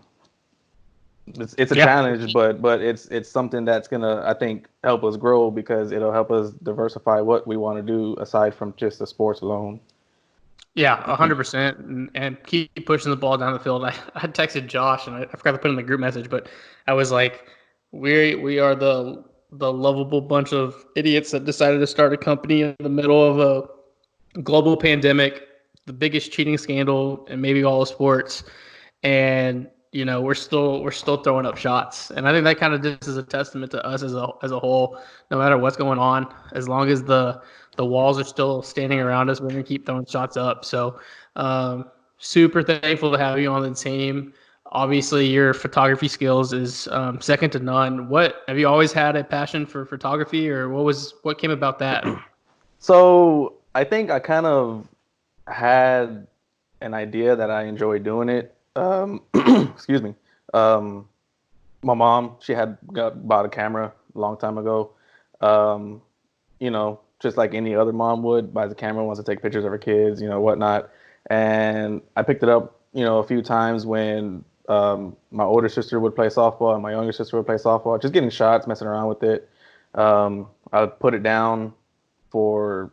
C: it's a challenge, but it's something that's gonna, I think, help us grow because it'll help us diversify what we want to do aside from just the sports alone.
A: Yeah, 100%, and keep pushing the ball down the field. I texted Josh, and I forgot to put in the group message, but I was like, we are the lovable bunch of idiots that decided to start a company in the middle of a global pandemic, the biggest cheating scandal in maybe all of sports, and we're still throwing up shots. And I think that kind of just is a testament to us as a whole. No matter what's going on, as long as the walls are still standing around us, we're gonna keep throwing shots up. So super thankful to have you on the team. Obviously, your photography skills is second to none. What have you always had a passion for photography, or what came about that?
C: So I think I kind of had an idea that I enjoyed doing it. Excuse me. Um, my mom, she had bought a camera a long time ago. Um, just like any other mom would, buys a camera, wants to take pictures of her kids, whatnot. And I picked it up, a few times when my older sister would play softball and my younger sister would play softball, just getting shots, messing around with it. I put it down for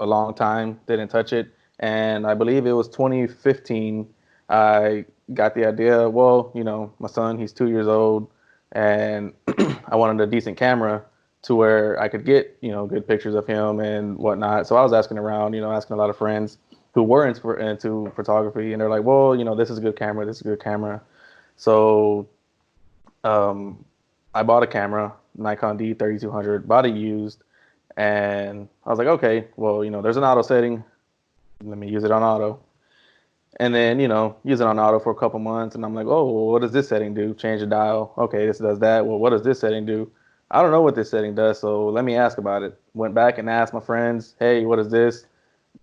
C: a long time, didn't touch it. And I believe it was 2015, I got the idea, well, my son, he's 2 years old, and I wanted a decent camera to where I could get, good pictures of him and whatnot. So I was asking around, asking a lot of friends who were into photography, and they're like, well, this is a good camera, this is a good camera. So I bought a camera, Nikon D3200, bought it used, and I was like, okay, well, there's an auto setting. Let me use it on auto. And then, use it on auto for a couple months. And I'm like, oh, well, what does this setting do? Change the dial. Okay, this does that. Well, what does this setting do? I don't know what this setting does, so let me ask about it. Went back and asked my friends, hey, what is this?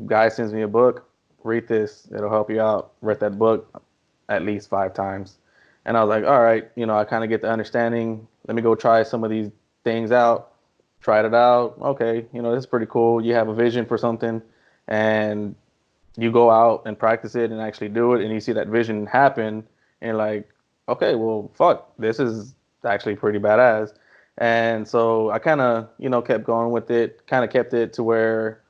C: Guy sends me a book. Read this. It'll help you out. Read that book at least 5 times. And I was like, all right, I kind of get the understanding. Let me go try some of these things out. Tried it out. Okay, this is pretty cool. You have a vision for something, and you go out and practice it and actually do it, and you see that vision happen, and you're like, okay, well, fuck, this is actually pretty badass. And so I kind of, kept going with it, kind of kept it to where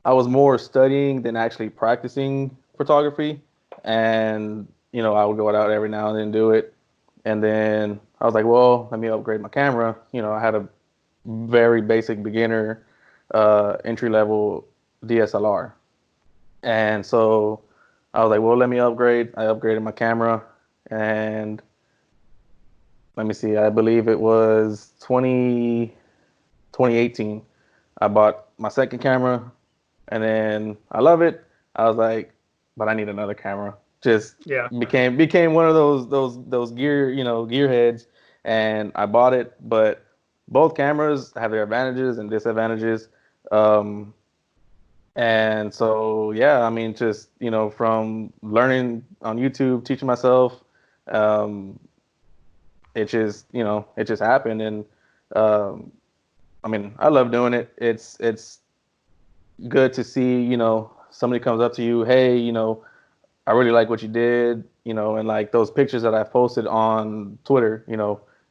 C: I was more studying than actually practicing photography. And, I would go out every now and then do it. And then I was like, well, let me upgrade my camera. I had a very basic beginner entry level DSLR. And so I was like, well, let me upgrade. I upgraded my camera, and let me see, I believe it was 2018. I bought my second camera, and then I love it. I was like, but I need another camera. Just
A: Yeah.
C: became one of those gearheads, and I bought it. But both cameras have their advantages and disadvantages. And so, yeah, I mean, just, from learning on YouTube, teaching myself, it just happened. And, I mean, I love doing it. It's good to see, somebody comes up to you, hey, I really like what you did, and like those pictures that I posted on Twitter,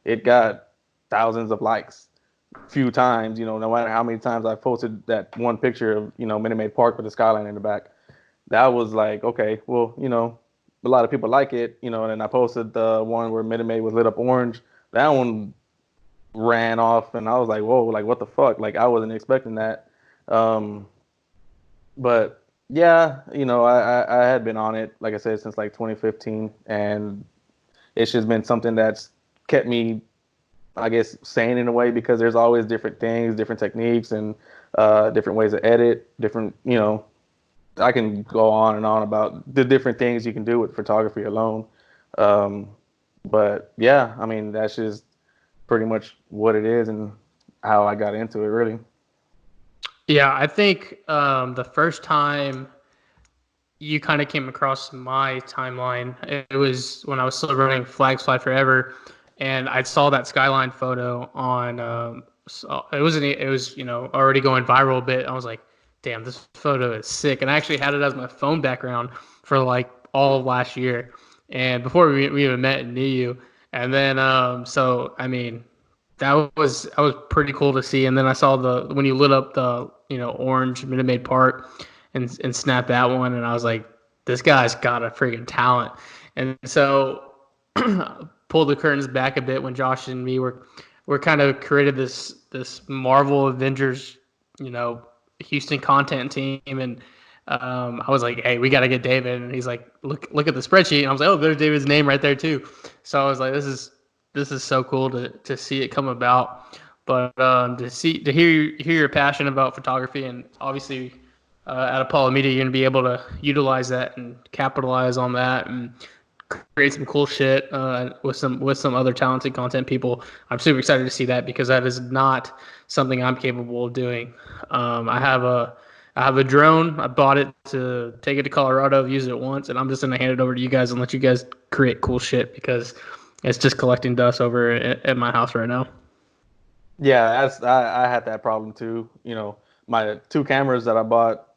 C: it got thousands of likes. Few times, no matter how many times I posted that one picture of, Minute Maid Park with the skyline in the back. That was like, okay, well, a lot of people like it, and then I posted the one where Minute Maid was lit up orange. That one ran off, and I was like, whoa, like what the fuck? Like I wasn't expecting that. But yeah, I had been on it, like I said, since like 2015, and it's just been something that's kept me, I guess, sane in a way, because there's always different things, different techniques, and different ways to edit, different, I can go on and on about the different things you can do with photography alone. But yeah, I mean, that's just pretty much what it is and how I got into it, really.
A: Yeah, I think the first time you kind of came across my timeline, it was when I was still running Flags Fly Forever, and I saw that skyline photo on. So it was already going viral a bit. I was like, damn, this photo is sick, and I actually had it as my phone background for like all of last year, and before we even met and knew you, and then so I mean. That was pretty cool to see, and then I saw when you lit up the orange Minute Maid Park, and snap that one. And I was like, this guy's got a freaking talent. And so pulled the curtains back a bit when Josh and me were kind of created this Marvel Avengers, Houston content team. And I was like, hey, we got to get David. And he's like, look at the spreadsheet. And I was like, oh, there's David's name right there too. So I was like, this is so cool to see it come about. But to hear your passion about photography, and obviously at Apollo Media, you're gonna be able to utilize that and capitalize on that and create some cool shit with some other talented content people. I'm super excited to see that, because that is not something I'm capable of doing. I have a drone. I bought it to take it to Colorado, use it once, and I'm just gonna hand it over to you guys and let you guys create cool shit, because it's just collecting dust over at my house right now.
C: Yeah, I had that problem too. My 2 cameras that I bought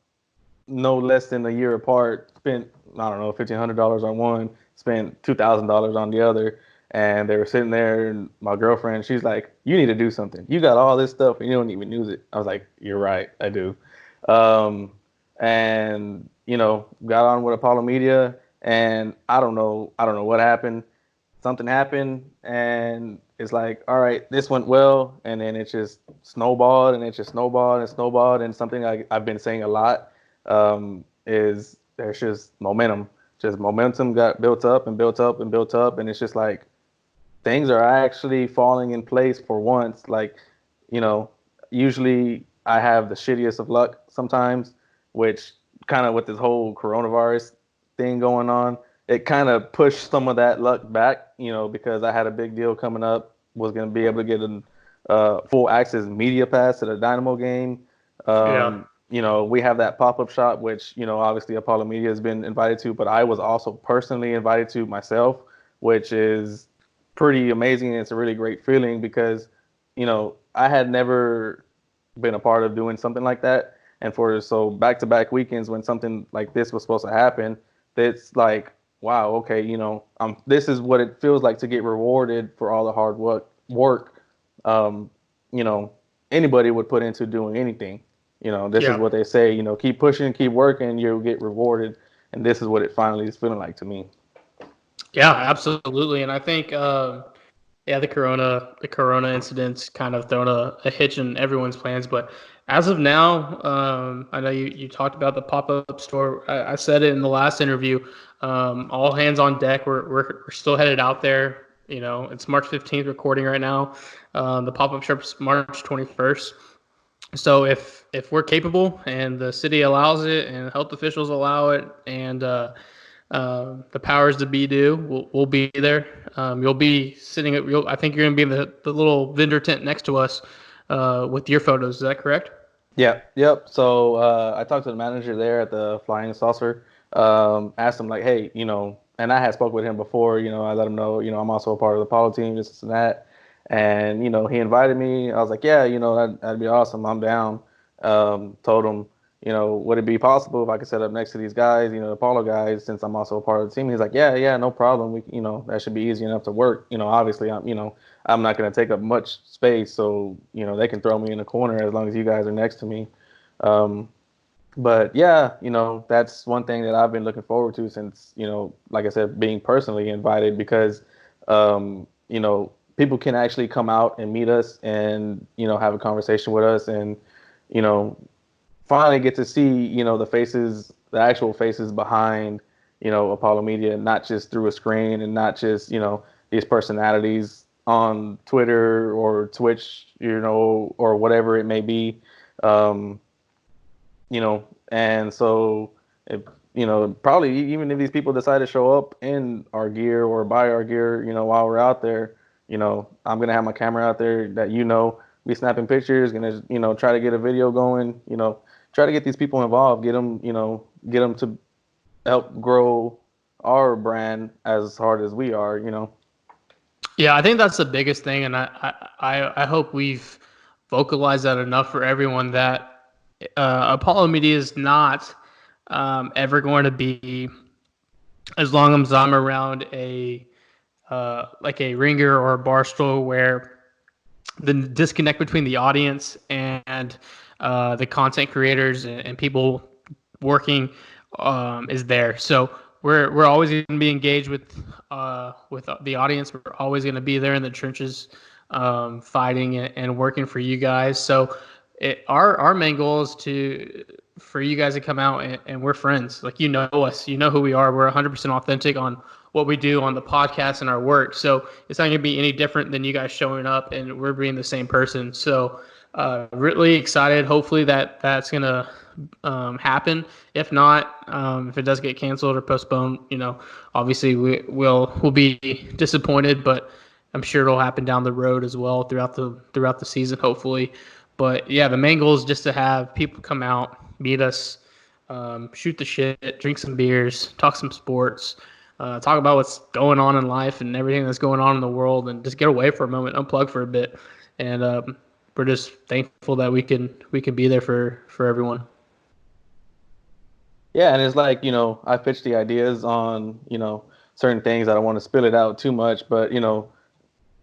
C: no less than a year apart, spent, I don't know, $1,500 on one, spent $2,000 on the other, and they were sitting there, and my girlfriend, she's like, you need to do something. You got all this stuff and you don't even use it. I was like, you're right, I do. And got on with Apollo Media, and I don't know what happened. Something happened, and it's like, all right, this went well, and then it just snowballed, and it just snowballed and snowballed. And something I've been saying a lot is there's just momentum. Just momentum got built up and built up and built up, and it's just like things are actually falling in place for once. Like, usually I have the shittiest of luck sometimes, which kind of with this whole coronavirus thing going on, it kind of pushed some of that luck back, because I had a big deal coming up, was going to be able to get a full access media pass to the Dynamo game. We have that pop-up shop, which, obviously Apollo Media has been invited to, but I was also personally invited to myself, which is pretty amazing. And it's a really great feeling because, I had never been a part of doing something like that. And so back-to-back weekends when something like this was supposed to happen, it's like, wow, okay, this is what it feels like to get rewarded for all the hard work, anybody would put into doing anything. This is what they say, keep pushing, keep working, you'll get rewarded. And this is what it finally is feeling like to me.
A: Yeah, absolutely. And I think, the Corona incident's kind of thrown a hitch in everyone's plans. But as of now, I know you talked about the pop-up store. I said it in the last interview. All hands on deck. We're still headed out there. It's March 15th recording right now. The pop-up shop's March 21st. So if we're capable and the city allows it and health officials allow it and the powers to be do, we'll be there. You'll be sitting I think you're going to be in the little vendor tent next to us with your photos. Is that correct?
C: Yeah. Yep. So I talked to the manager there at the Flying Saucer. Asked him like, hey, and I had spoke with him before. I let him know, I'm also a part of the Apollo team, this and that. And he invited me. I was like, yeah, that'd be awesome. I'm down. Told him, would it be possible if I could set up next to these guys, the Apollo guys, since I'm also a part of the team? He's like, yeah, no problem. We, that should be easy enough to work. Obviously, I'm not going to take up much space, so they can throw me in a corner as long as you guys are next to me. But yeah, that's one thing that I've been looking forward to since, like I said, being personally invited, because people can actually come out and meet us and have a conversation with us and finally get to see the actual faces behind Apollo Media, not just through a screen and not just these personalities on Twitter or Twitch, or whatever it may be. And so probably even if these people decide to show up in our gear or buy our gear while we're out there, I'm gonna have my camera out there that be snapping pictures, gonna try to get a video going, try to get these people involved, get them to help grow our brand as hard as we are.
A: Yeah, I think that's the biggest thing, and I hope we've vocalized that enough for everyone that Apollo Media is not ever going to be, as long as I'm around like a Ringer or a Barstool, where the disconnect between the audience and the content creators and people working is there. So we're always going to be engaged with the audience. We're always going to be there in the trenches, fighting and working for you guys. So our main goal is for you guys to come out and we're friends. Like, you know us, you know who we are. We're 100% authentic on what we do on the podcast and our work. So it's not going to be any different than you guys showing up and we're being the same person. So really excited. Hopefully that's going to happen. If not, if it does get canceled or postponed, obviously we'll be disappointed, but I'm sure it'll happen down the road as well throughout the season, hopefully. But yeah, the main goal is just to have people come out, meet us, shoot the shit, drink some beers, talk some sports, talk about what's going on in life and everything that's going on in the world, and just get away for a moment, unplug for a bit. And we're just thankful that we can be there for everyone.
C: Yeah, and it's like, I pitched the ideas on, certain things. I don't want to spill it out too much, but,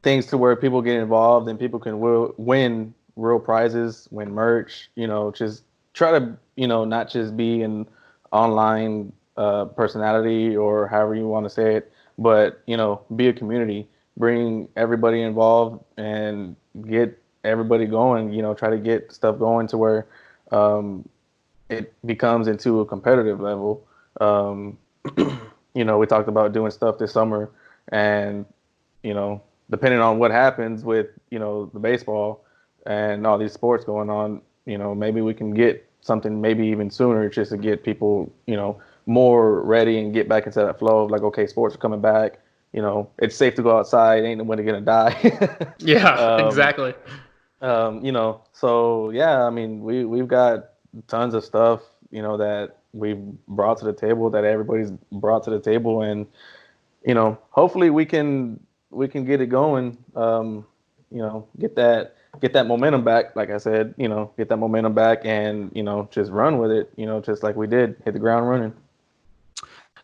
C: things to where people get involved and people can win real prizes, win merch, just try to, not just be an online personality or however you want to say it, but, be a community, bring everybody involved and get everybody going, try to get stuff going to where it becomes into a competitive level. We talked about doing stuff this summer and, depending on what happens with, the baseball and all these sports going on, maybe we can get something maybe even sooner just to get people, more ready and get back into that flow of like, okay, sports are coming back. It's safe to go outside. Ain't nobody gonna die.
A: Yeah, exactly.
C: So yeah, I mean, we've got tons of stuff, that we've brought to the table, that everybody's brought to the table, and hopefully we can get it going. Get that momentum back. Like I said, get that momentum back, and just run with it. Just like we did, hit the ground running.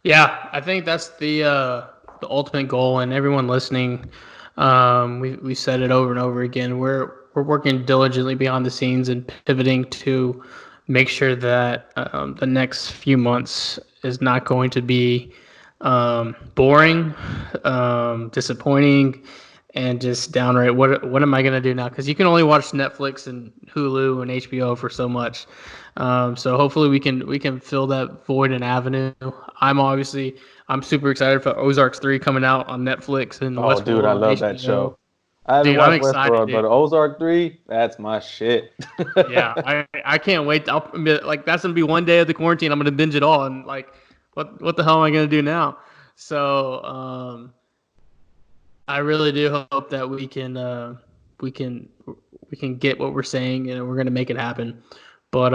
A: Yeah, I think that's the ultimate goal, and everyone listening, we said it over and over again. We're working diligently behind the scenes and pivoting to make sure that the next few months is not going to be boring, disappointing, and just downright what am I going to do now? Because you can only watch Netflix and Hulu and HBO for so much. So hopefully we can fill that void and avenue. I'm super excited for Ozarks 3 coming out on Netflix and Westworld.
C: Dude, I love that show. I haven't watched Westworld, but Ozark 3, that's my shit.
A: Yeah, I can't wait. That's gonna be one day of the quarantine. I'm gonna binge it all, and like, what the hell am I gonna do now? So I really do hope that we can get what we're saying, and we're gonna make it happen. But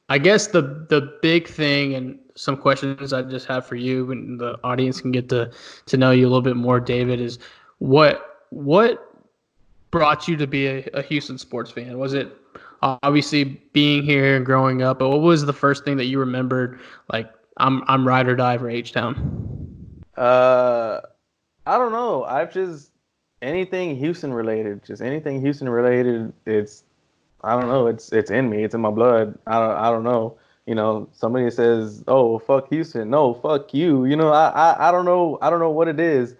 A: I guess the big thing and some questions I just have for you, and the audience can get to know you a little bit more, David, is what brought you to be a Houston sports fan? Was it obviously being here and growing up, but what was the first thing that you remembered? Like, I'm ride or die for H-Town.
C: I don't know. Anything Houston related. It's I don't know. It's in me. It's in my blood. I don't know. Somebody says, "Oh, fuck Houston." No, fuck you. I don't know. I don't know what it is.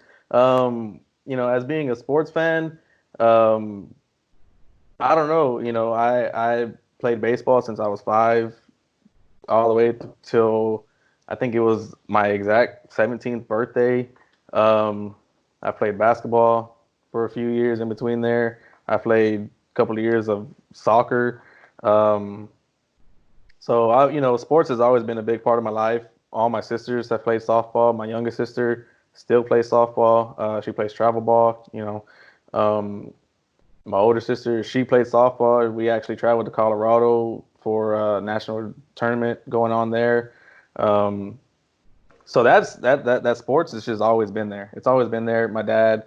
C: As being a sports fan, I don't know. I played baseball since I was 5, all the way till I think it was my exact 17th birthday. I played basketball for a few years in between there. I played a couple of years of soccer. So sports has always been a big part of my life. All my sisters have played softball. My youngest sister still plays softball. She plays travel ball. My older sister, she played softball. We actually traveled to Colorado for a national tournament going on there. So that sports has just always been there. It's always been there. My dad,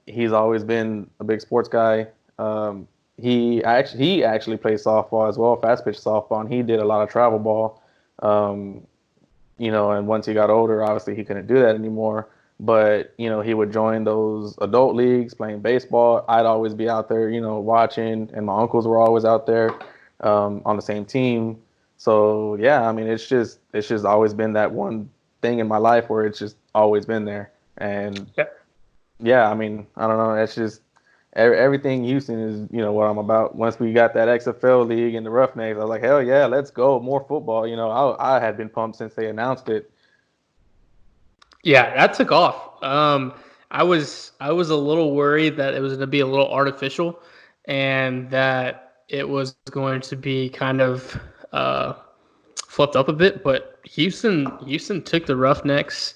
C: he's always been a big sports guy. He actually played softball as well, fast pitch softball, and he did a lot of travel ball. And once he got older, obviously he couldn't do that anymore. But, he would join those adult leagues playing baseball. I'd always be out there, watching, and my uncles were always out there on the same team. So yeah, I mean, it's just always been that one thing in my life where it's just always been there. And
A: Yeah.
C: yeah, I mean, I don't know. That's just everything Houston is, what I'm about. Once we got that XFL league and the Roughnecks, I was like, hell yeah, let's go, more football. I had been pumped since they announced it.
A: Yeah, that took off. I was a little worried that it was going to be a little artificial, and that it was going to be kind of uh, flipped up a bit. But Houston took the Roughnecks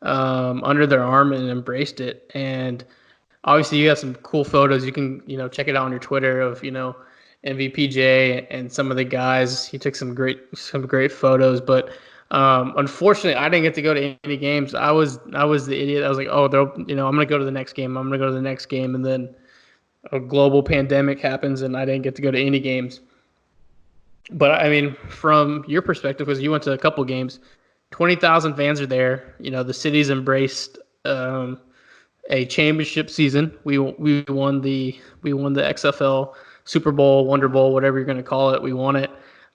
A: under their arm and embraced it. And obviously, you have some cool photos. You can check it out on your Twitter of MVPJ and some of the guys. He took some great photos, but unfortunately, I didn't get to go to any games. I was the idiot. I was like, oh, I'm gonna go to the next game. I'm gonna go to the next game, and then a global pandemic happens, and I didn't get to go to any games. But I mean, from your perspective, because you went to a couple games, 20,000 fans are there. The city's embraced a championship season. We won the XFL Super Bowl, Wonder Bowl, whatever you're going to call it. We won it.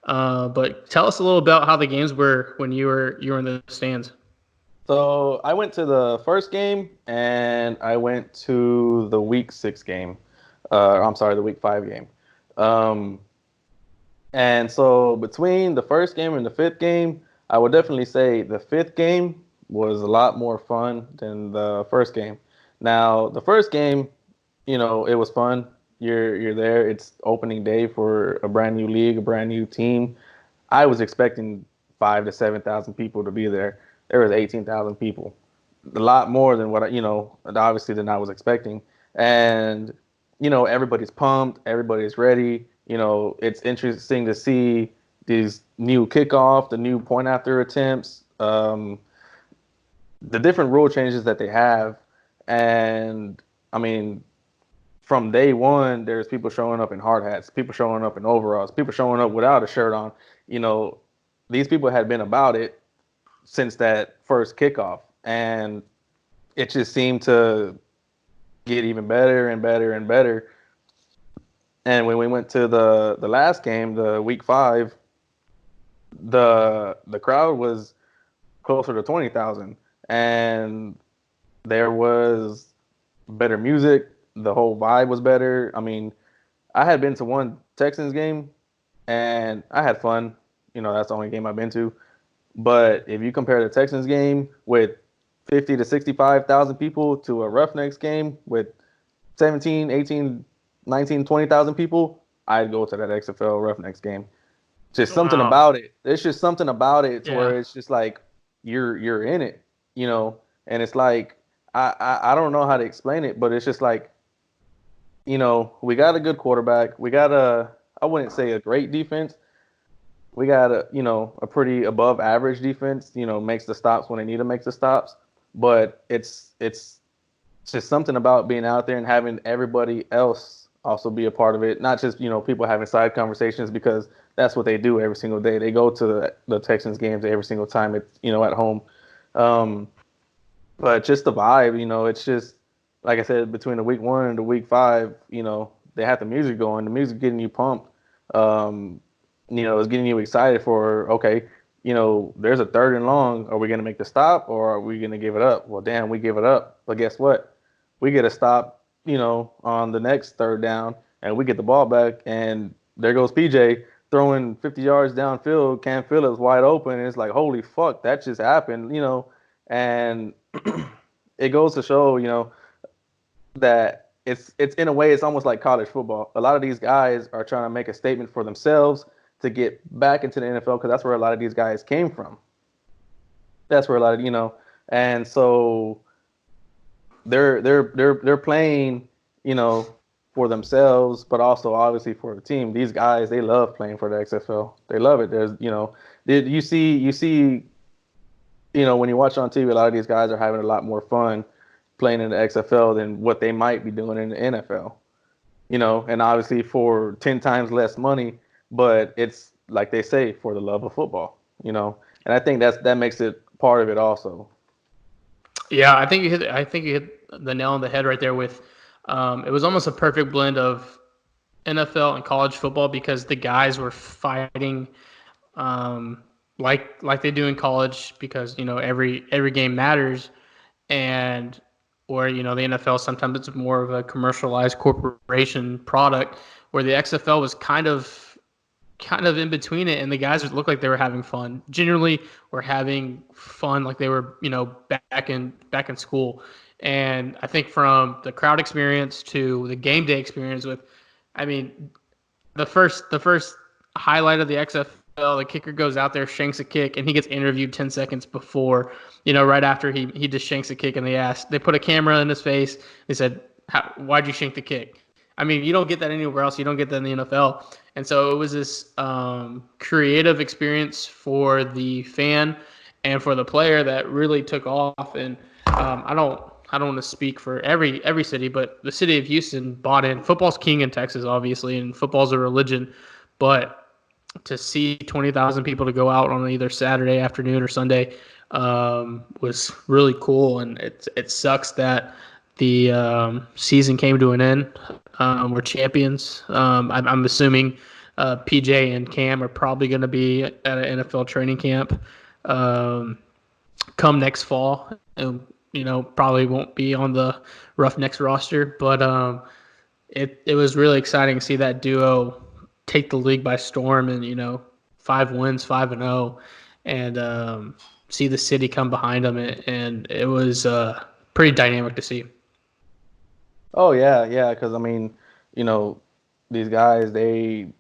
A: But tell us a little about how the games were when you were in the stands.
C: So I went to the first game and I went to the week 6 game. I'm sorry, the week 5 game. Um, and so between the first game and the 5th game, I would definitely say the 5th game was a lot more fun than the first game. Now, the first game, it was fun. You're there. It's opening day for a brand new league, a brand new team. I was expecting 5 to 7,000 people to be there. There was 18,000 people, a lot more than what obviously than I was expecting. And everybody's pumped, everybody's ready. It's interesting to see these new kickoff, the new point after attempts, the different rule changes that they have. And I mean, from day one, there's people showing up in hard hats, people showing up in overalls, people showing up without a shirt on. You know, these people had been about it since that first kickoff, and it just seemed to get even better and better and better. And when we went to the last game, the week 5, the crowd was closer to 20,000, and there was better music. The whole vibe was better. I mean, I had been to one Texans game, and I had fun. That's the only game I've been to. But if you compare the Texans game with 50 to 65,000 people to a Roughnecks game with 17, 18, 19, 20,000 people, I'd go to that XFL Roughnecks game. Just something
A: Wow.
C: about it. There's just something about it to
A: Yeah.
C: where it's just like you're in it, and it's like I don't know how to explain it, but it's just like, we got a good quarterback. We got I wouldn't say a great defense. We got a pretty above average defense, makes the stops when they need to make the stops. But it's just something about being out there and having everybody else also be a part of it. Not just, people having side conversations, because that's what they do every single day. They go to the Texans games every single time it's, at home. Um, but just the vibe, it's just, like I said, between the week 1 and the week 5, they have the music going, the music getting you pumped. Um, it's getting you excited for, okay, there's a 3rd and long. Are we going to make the stop, or are we going to give it up? Well, damn, we give it up. But guess what? We get a stop, on the next 3rd down, and we get the ball back, and there goes PJ throwing 50 yards downfield. Cam Phillips wide open, and it's like, holy fuck, that just happened, and it goes to show, that it's in a way, it's almost like college football. A lot of these guys are trying to make a statement for themselves to get back into the NFL, because that's where a lot of these guys came from. That's where a lot of, and so they're playing, for themselves, but also obviously for the team. These guys, they love playing for the XFL. They love it. There's, you see, when you watch on TV, a lot of these guys are having a lot more fun playing in the XFL than what they might be doing in the NFL. And obviously for 10 times less money, but it's like they say, for the love of football, and I think that makes it part of it also.
A: Yeah, I think you hit the nail on the head right there with it was almost a perfect blend of NFL and college football, because the guys were fighting like they do in college, because every game matters. And or the NFL, sometimes it's more of a commercialized corporation product, where the XFL was kind of in between it, and the guys looked like they were having fun. Generally, were having fun, like they were back in school. And I think from the crowd experience to the game day experience, I mean, the first highlight of the XFL, the kicker goes out there, shanks a kick, and he gets interviewed 10 seconds before, right after he just shanks a kick, and they put a camera in his face. They said, "Why'd you shank the kick?" I mean, you don't get that anywhere else. You don't get that in the NFL. And so it was this creative experience for the fan and for the player that really took off. And I don't want to speak for every city, but the city of Houston bought in. Football's king in Texas, obviously, and football's a religion. But to see 20,000 people to go out on either Saturday afternoon or Sunday was really cool. And it sucks that the season came to an end. We're champions. I'm assuming PJ and Cam are probably going to be at an NFL training camp come next fall. And, probably won't be on the Roughnecks roster. But it was really exciting to see that duo take the league by storm, and 5 wins, 5-0, and see the city come behind them, and it was pretty dynamic to see.
C: Oh yeah, because I mean, these guys they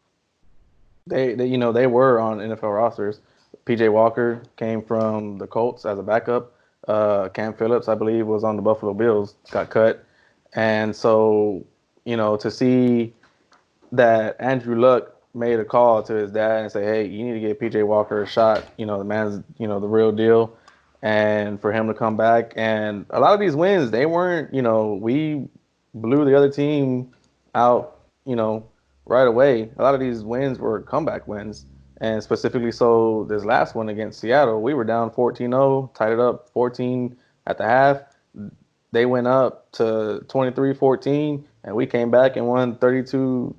C: were on NFL rosters. PJ Walker came from the Colts as a backup. Cam Phillips, I believe, was on the Buffalo Bills, got cut. And so, to see that Andrew Luck made a call to his dad and say, "Hey, you need to give PJ Walker a shot. The man's, the real deal." And for him to come back, and a lot of these wins, they weren't, we blew the other team out, right away. A lot of these wins were comeback wins. And specifically so this last one against Seattle, we were down 14-0, tied it up 14 at the half. They went up to 23-14, and we came back and won 32-23.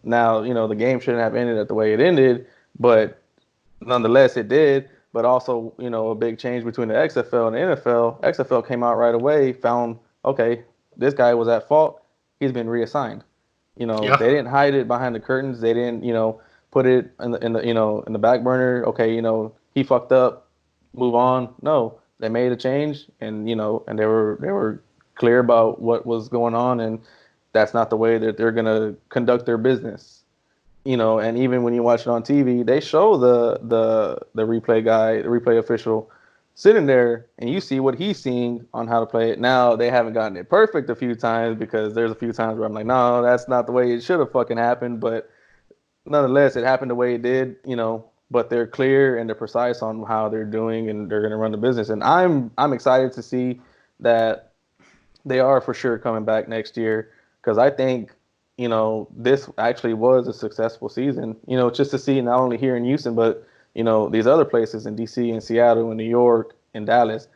C: Now, the game shouldn't have ended the way it ended, but nonetheless it did. But also, a big change between the XFL and the NFL. XFL came out right away, found, okay, this guy was at fault. He's been reassigned.
A: Yeah.
C: They didn't hide it behind the curtains. They didn't, put it in the back burner. Okay, he fucked up, move on. No, they made a change, and and they were clear about what was going on, and that's not the way that they're gonna conduct their business. And even when you watch it on TV, they show the replay guy, the replay official, sitting there, and you see what he's seeing on how to play it. Now, they haven't gotten it perfect a few times, because there's a few times where I'm like, no, that's not the way it should have fucking happened. But nonetheless, it happened the way it did, but they're clear and they're precise on how they're doing, and they're going to run the business. And I'm excited to see that they are for sure coming back next year, because I think, this actually was a successful season, just to see not only here in Houston, but these other places in DC and Seattle and New York and Dallas,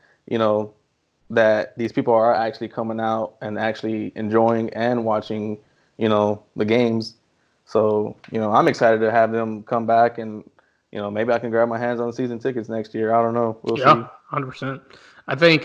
C: that these people are actually coming out and actually enjoying and watching, the games. So, I'm excited to have them come back, and, maybe I can grab my hands on season tickets next year. I don't know. We'll see.
A: 100%. I think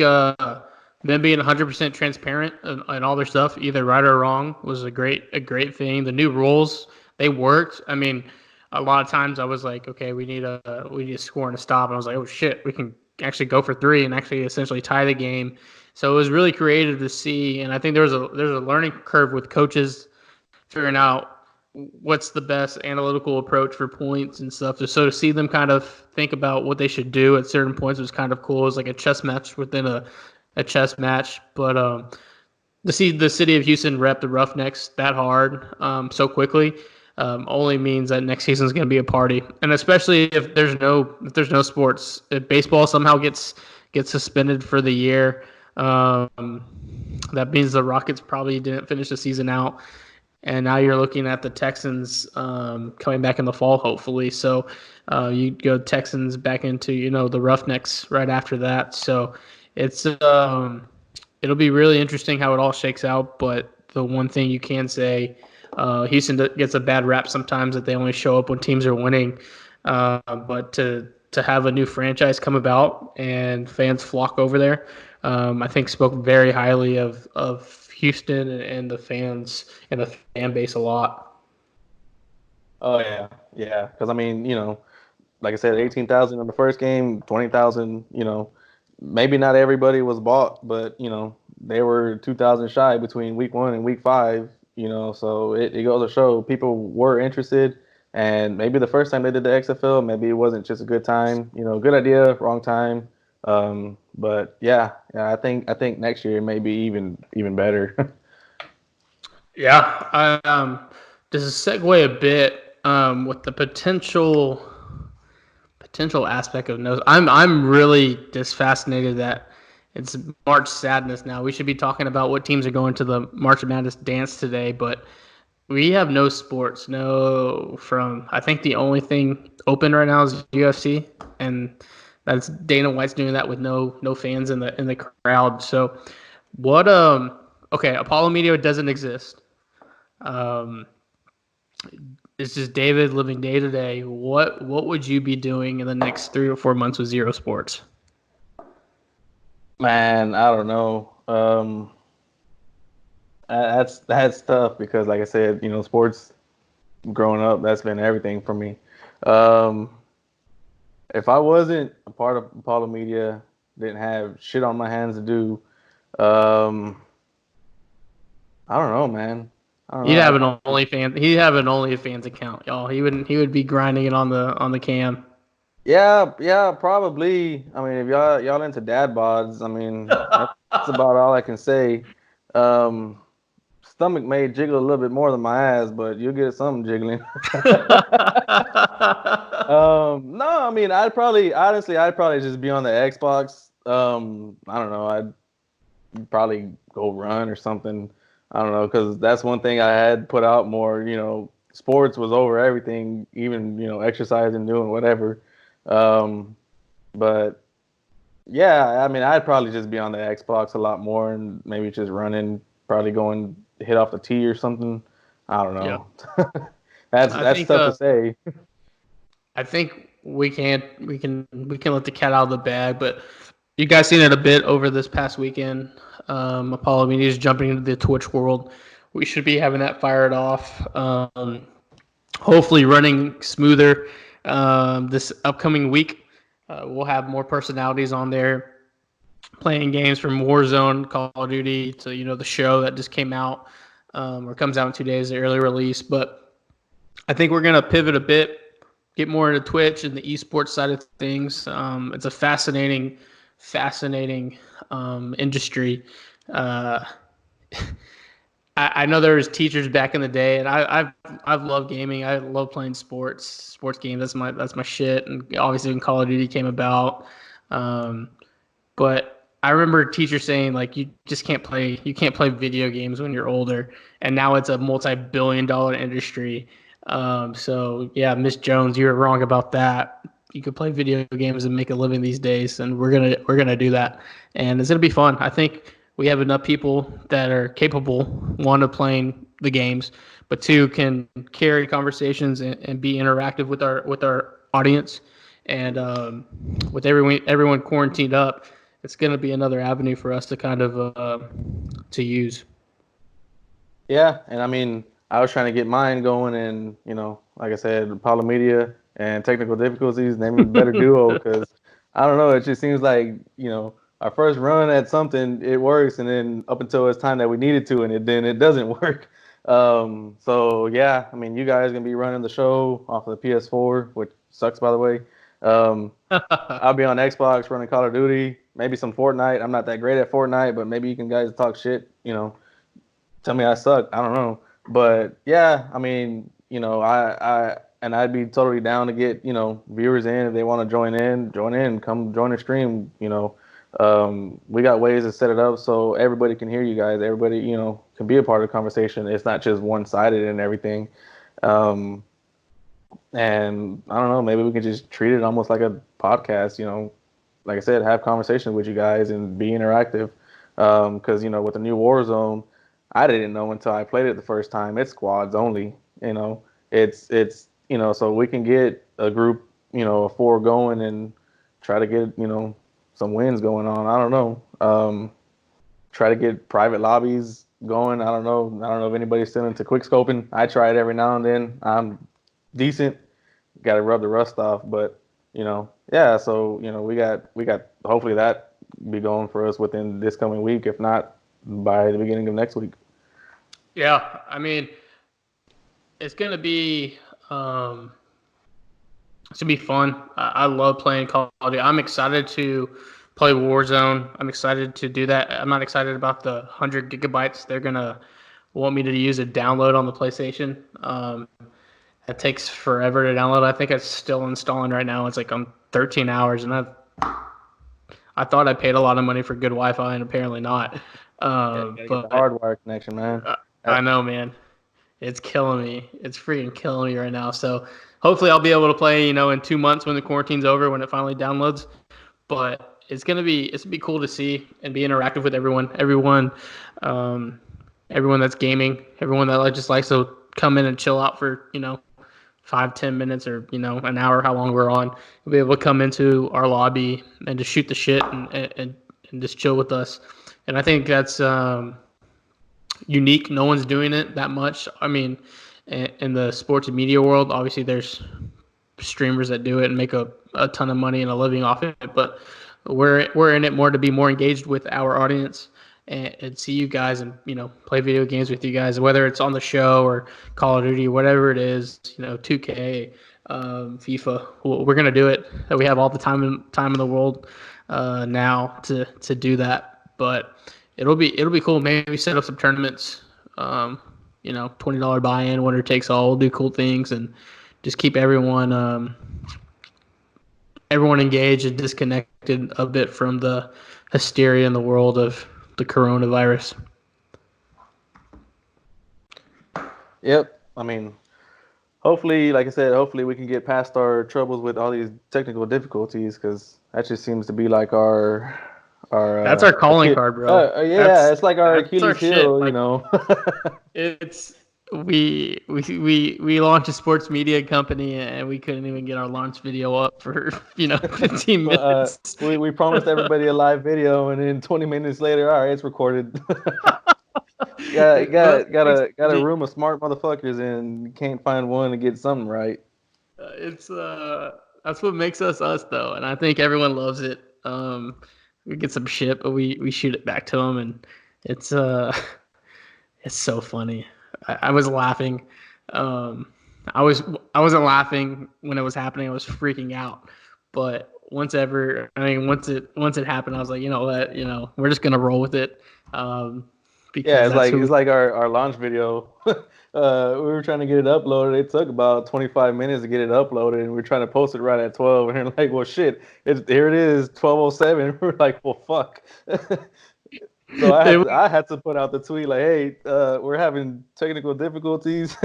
A: them being 100% transparent and all their stuff, either right or wrong, was a great thing. The new rules, they worked. I mean, a lot of times I was like, okay, we need a score and a stop. And I was like, oh shit, we can actually go for 3 and actually essentially tie the game. So it was really creative to see. And I think there's a learning curve with coaches figuring out what's the best analytical approach for points and stuff. So to see them kind of think about what they should do at certain points was kind of cool. It was like a chess match within a chess match. But to see the city of Houston rep the Roughnecks that hard so quickly only means that next season is going to be a party. And especially if there's no sports, if baseball somehow gets suspended for the year, that means the Rockets probably didn't finish the season out. And now you're looking at the Texans coming back in the fall, hopefully. So you go Texans back into, the Roughnecks right after that. So it's it'll be really interesting how it all shakes out. But the one thing you can say, Houston gets a bad rap sometimes that they only show up when teams are winning. But to have a new franchise come about and fans flock over there, I think spoke very highly of Houston and the fans and the fan base a lot.
C: Oh yeah, yeah. Because I mean, like I said, 18,000 in the first game, 20,000. Maybe not everybody was bought, but they were 2,000 shy between week 1 and week 5. So it goes to show people were interested. And maybe the first time they did the XFL, maybe it wasn't just a good time. Good idea, wrong time. But yeah, I think next year may be even better.
A: Yeah, just to segue a bit with the potential aspect of nose. I'm really just fascinated that it's March Sadness now. We should be talking about what teams are going to the March Madness dance today, but we have no sports. No, from I think the only thing open right now is UFC, and that's Dana White's doing that with no fans in the crowd. So what okay, Apollo Media doesn't exist. Um, it's just David living day to day. What would you be doing in the next 3 or 4 months with zero sports?
C: Man, I don't know. That's tough because, like I said, sports growing up, that's been everything for me. Um, if I wasn't a part of Apollo Media, didn't have shit on my hands to do, um, I don't know, man. I don't know.
A: He'd have an OnlyFans. He'd have an OnlyFans account, y'all. He would be grinding it on the cam.
C: Yeah, probably. I mean, if y'all into dad bods, I mean, that's about all I can say. Um, Stomach may jiggle a little bit more than my ass, but you'll get something jiggling. No, I mean, I'd probably just be on the Xbox. I don't know, I'd probably go run or something. I don't know, because that's one thing I had put out more. Sports was over everything, even exercising, doing whatever. Um, but yeah, I mean, I'd probably just be on the Xbox a lot more and maybe just running, probably going hit off the tee or something. I don't
A: Yeah,
C: know. That's
A: I
C: that's
A: think
C: tough to say.
A: I think we can let the cat out of the bag, but you guys seen it a bit over this past weekend. Apollo Media is jumping into the Twitch world. We should be having that fired off. Hopefully, running smoother this upcoming week. We'll have more personalities on there playing games from Warzone, Call of Duty to the show that just came out or comes out in 2 days, the early release. But I think we're gonna pivot a bit, get more into Twitch and the esports side of things. It's a fascinating industry. Uh, I know there was teachers back in the day, and I've loved gaming. I love playing sports games. That's my shit. And obviously, when Call of Duty came about, um, but I remember teachers saying like you can't play video games when you're older, and now it's a multi-billion-dollar industry. So yeah, Miss Jones, you were wrong about that. You could play video games and make a living these days, and we're gonna do that, and it's gonna be fun. I think we have enough people that are capable, one, of playing the games, but two, can carry conversations and be interactive with our audience, and with everyone quarantined up, it's going to be another avenue for us to kind of to use.
C: Yeah, and I mean, I was trying to get mine going, and like I said, Apollo Media and technical difficulties, name a better duo, because I don't know, it just seems like our first run at something it works, and then up until it's time that we need it to, and then it doesn't work. So yeah, I mean, you guys gonna be running the show off of the PS4, which sucks by the way. Um, I'll be on Xbox running Call of Duty, maybe some Fortnite. I'm not that great at Fortnite, but maybe you can guys talk shit, tell me I suck. I don't know. But yeah, I mean, I'd be totally down to get, viewers in if they want to join in, come join the stream, we got ways to set it up so everybody can hear you guys. Everybody, can be a part of the conversation. It's not just one-sided and everything. Um, and I don't know, maybe we can just treat it almost like a podcast, like I said, have conversations with you guys and be interactive. Because, with the new Warzone, I didn't know until I played it the first time. It's squads only, it's so we can get a group a 4 going and try to get, some wins going on. I don't know. Try to get private lobbies going. I don't know if anybody's still into quick scoping. I try it every now and then. I'm decent. Got to rub the rust off, but yeah. So we got hopefully that be going for us within this coming week, if not by the beginning of next week.
A: Yeah, I mean, it's gonna be fun. I love playing Call of Duty. I'm excited to play Warzone. I'm excited to do that. I'm not excited about the 100 gigabytes they're gonna want me to use a download on the PlayStation. It takes forever to download. I think it's still installing right now. It's like on 13 hours, and I thought I paid a lot of money for good Wi-Fi, and apparently not.
C: But get the hardwire connection, man.
A: I know, man. It's killing me. It's freaking killing me right now. So hopefully I'll be able to play, in 2 months when the quarantine's over, when it finally downloads. But it's gonna be cool to see and be interactive with everyone. Everyone that's gaming, everyone that just likes to come in and chill out for 5-10 minutes or an hour, how long we're on. You'll be able to come into our lobby and just shoot the shit and just chill with us. And I think that's unique. No one's doing it that much. I mean, in the sports and media world, obviously there's streamers that do it and make a ton of money and a living off it, but we're in it more to be more engaged with our audience and see you guys and play video games with you guys, whether it's on the show or Call of Duty, whatever it is, 2K, FIFA. We're gonna do it. We have all the time in the world now to do that, but it'll be cool. Maybe set up some tournaments. $20 buy-in, winner takes all. We'll do cool things and just keep everyone engaged and disconnected a bit from the hysteria in the world of the coronavirus.
C: Yep. I mean, hopefully, like I said, hopefully we can get past our troubles with all these technical difficulties, because that just seems to be like our
A: that's our calling card, bro.
C: It's like our Achilles heel,
A: It's we launched a sports media company and we couldn't even get our launch video up for 15 minutes.
C: We promised everybody a live video, and then 20 minutes later, all right, it's recorded. got a room of smart motherfuckers and can't find one to get something right.
A: That's what makes us us, though, and I think everyone loves it. We get some shit, but we shoot it back to them, and it's so funny. I was laughing. I wasn't laughing when it was happening. I was freaking out. But once it happened, I was like, you know what, we're just gonna roll with it.
C: It's like our launch video. We were trying to get it uploaded. It took about 25 minutes to get it uploaded, and we are trying to post it right at 12. And we're like, well, shit, here it is, 12:07. We're like, well, fuck. So I had to put out the tweet like, hey, we're having technical difficulties.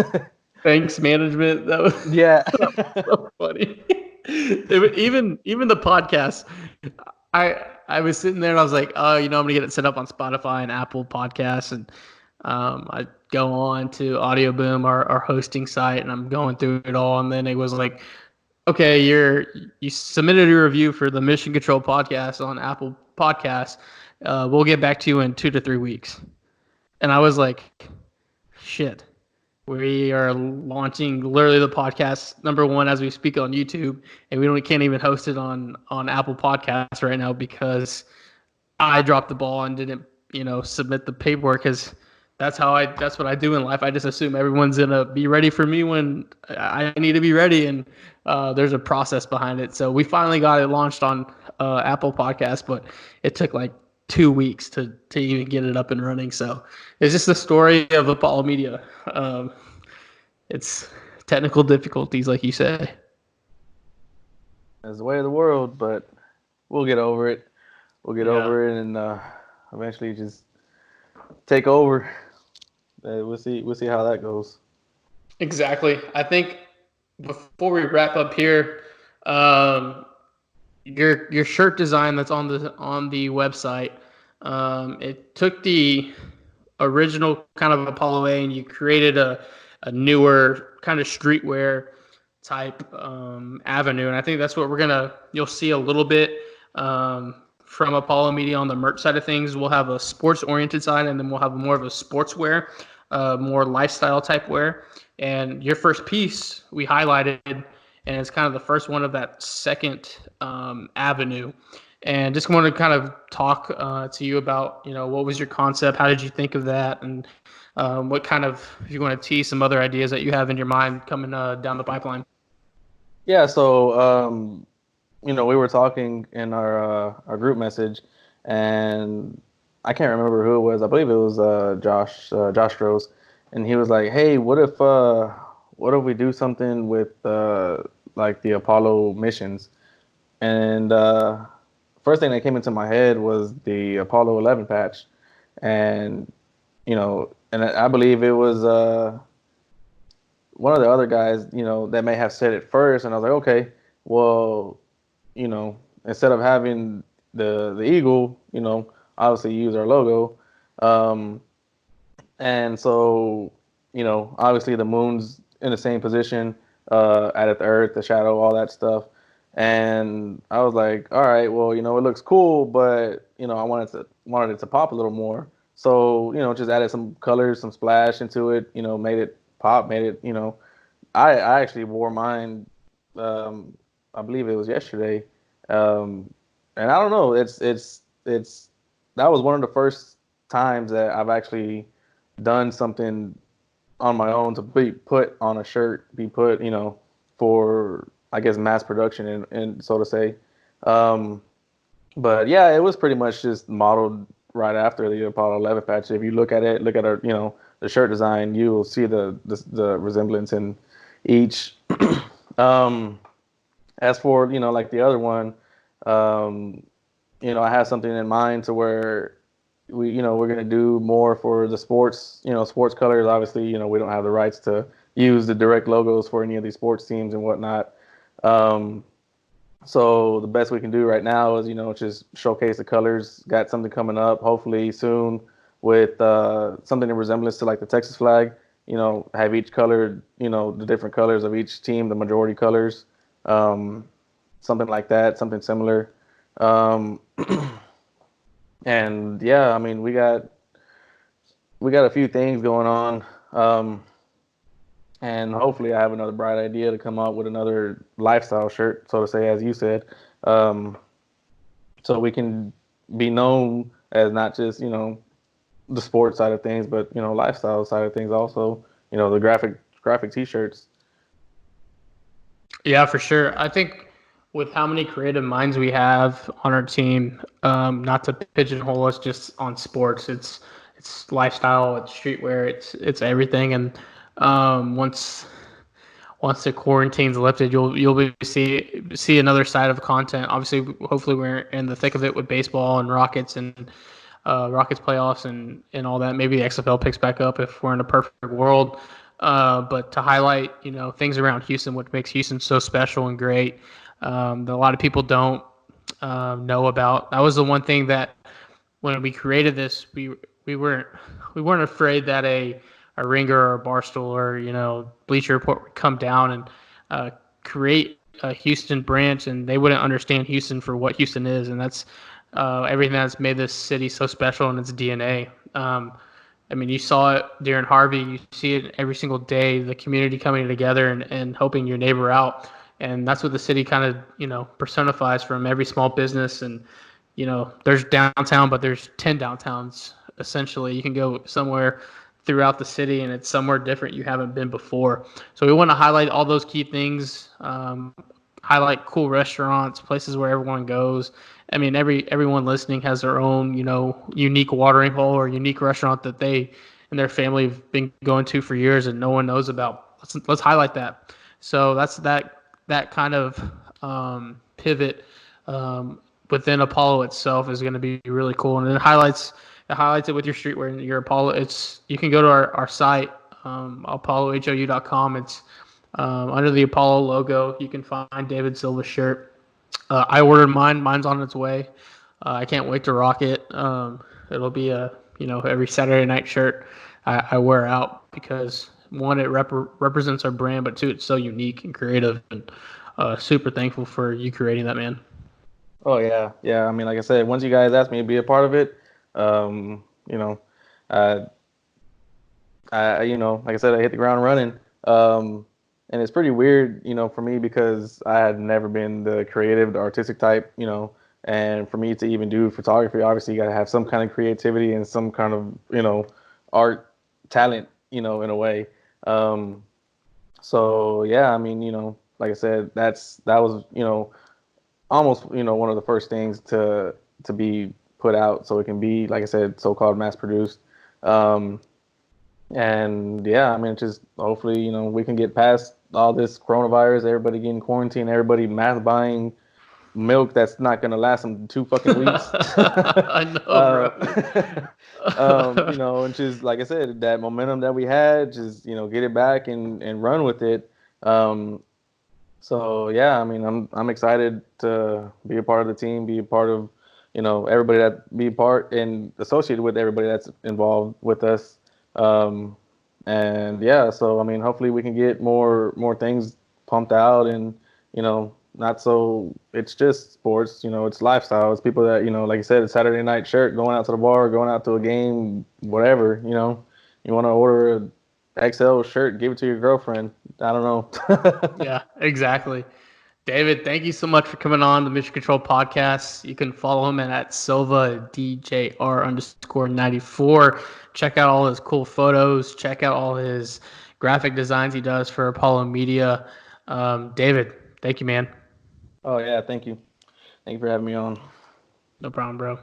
A: Thanks, management. That was so funny. Even the podcast, I was sitting there and I was like, oh, I'm gonna get it set up on Spotify and Apple Podcasts, and I go on to Audio Boom, our hosting site, and I'm going through it all, and then it was like, okay, you submitted a review for the Mission Control podcast on Apple Podcasts. We'll get back to you in 2 to 3 weeks. And I was like, shit, we are launching literally the podcast #1 as we speak on YouTube, and we can't even host it on Apple Podcasts right now because I dropped the ball and didn't, submit the paperwork, because that's what I do in life. I just assume everyone's going to be ready for me when I need to be ready, and there's a process behind it. So we finally got it launched on Apple Podcasts, but it took like 2 weeks to even get it up and running. So it's just the story of Apollo Media. It's technical difficulties, like you say.
C: It's the way of the world, but we'll get over it. We'll get over it and eventually just take over. We'll see how that goes.
A: Exactly. I think before we wrap up here, your shirt design that's on the website, it took the original kind of Apollo A and you created a newer kind of streetwear type avenue, and I think that's what you'll see a little bit from Apollo Media on the merch side of things. We'll have a sports oriented side, and then we'll have more of a sportswear, more lifestyle type wear. And your first piece we highlighted, and it's kind of the first one of that second avenue. And just wanted to kind of talk to you about, what was your concept? How did you think of that? And what kind of, if you want to tease some other ideas that you have in your mind coming down the pipeline.
C: Yeah, so we were talking in our group message, and I can't remember who it was. I believe it was Josh Rose, and he was like, "Hey, what if we do something with like the Apollo missions?" And first thing that came into my head was the Apollo 11 patch, and and I believe it was one of the other guys, that may have said it first, and I was like, okay, well, instead of having the eagle, obviously use our logo, and so obviously the moon's in the same position at the Earth, the shadow, all that stuff. And I was like, all right, well, it looks cool, but I wanted it to pop a little more. So, just added some colors, some splash into it, made it pop, made it, I actually wore mine, I believe it was yesterday. And I don't know, it's that was one of the first times that I've actually done something on my own to be put on a shirt, be put, for, I guess, mass production and so to say. But yeah, it was pretty much just modeled right after the Apollo 11 patch. If you look at our, the shirt design, you will see the resemblance in each. As for, like the other one, I have something in mind to where we're going to do more for the sports, sports colors. Obviously, we don't have the rights to use the direct logos for any of these sports teams and whatnot. So the best we can do right now is, just showcase the colors. Got something coming up, hopefully soon, with something in resemblance to like the Texas flag. Have each color, the different colors of each team, the majority colors, something like that, something similar. And yeah, I mean, we got a few things going on. And hopefully I have another bright idea to come out with another lifestyle shirt, so to say, as you said, so we can be known as not just, the sports side of things, but, lifestyle side of things also, the graphic T-shirts.
A: Yeah, for sure. I think with how many creative minds we have on our team, not to pigeonhole us just on sports, it's lifestyle, it's streetwear, it's everything. And once the quarantine's lifted, you'll see another side of content. Obviously, hopefully we're in the thick of it with baseball and Rockets and Rockets playoffs and all that. Maybe the XFL picks back up if we're in a perfect world. But to highlight, things around Houston, what makes Houston so special and great, that a lot of people don't know about. That was the one thing that when we created this, we weren't afraid that a Ringer or a Barstool or Bleacher Report would come down and create a Houston branch, and they wouldn't understand Houston for what Houston is, and that's everything that's made this city so special in its DNA. I mean, you saw it during Harvey. You see it every single day, the community coming together and helping your neighbor out. And that's what the city kind of, personifies from every small business. And, there's downtown, but there's 10 downtowns, essentially. You can go somewhere throughout the city, and it's somewhere different you haven't been before. So we want to highlight all those key things, highlight cool restaurants, places where everyone goes. I mean, everyone listening has their own, unique watering hole or unique restaurant that they and their family have been going to for years and no one knows about. Let's highlight that. So that's that kind of pivot within Apollo itself is going to be really cool, and it highlights it with your streetwear and your Apollo. You can go to our site, apollohou.com. It's under the Apollo logo. You can find David Silva's shirt. I ordered mine. Mine's on its way. I can't wait to rock it. It'll be a every Saturday night shirt I wear out because one, it represents our brand, but two, it's so unique and creative, and super thankful for you creating that, man.
C: Oh yeah. I mean, like I said, once you guys asked me to be a part of it, you know, I, like I said, I hit the ground running. And it's pretty weird, for me because I had never been the creative, the artistic type, and for me to even do photography, obviously you got to have some kind of creativity and some kind of, art talent, in a way. So yeah, I mean, like I said, that was, almost, one of the first things to be put out so it can be, like I said, so-called mass produced. And yeah, I mean, just hopefully, we can get past all this coronavirus, everybody getting quarantined, everybody mass buying milk that's not going to last them 2 fucking weeks.
A: I know,
C: bro. And just, like I said, that momentum that we had, just, get it back and run with it. So yeah, I mean, I'm excited to be a part of the team, be a part of, everybody that be part and associated with everybody that's involved with us. And yeah, so I mean, hopefully we can get more things pumped out, and not so it's just sports, it's lifestyle. It's people that like you said, it's Saturday night shirt, going out to the bar, going out to a game, whatever. You want to order a XL shirt, give it to your girlfriend. I don't know.
A: Yeah, exactly. David, thank you so much for coming on the Mission Control podcast. You can follow him at Silva DJR_94. Check out all his cool photos. Check out all his graphic designs he does for Apollo Media. David, thank you, man.
C: Oh yeah, thank you. Thank you for having me on.
A: No problem, bro.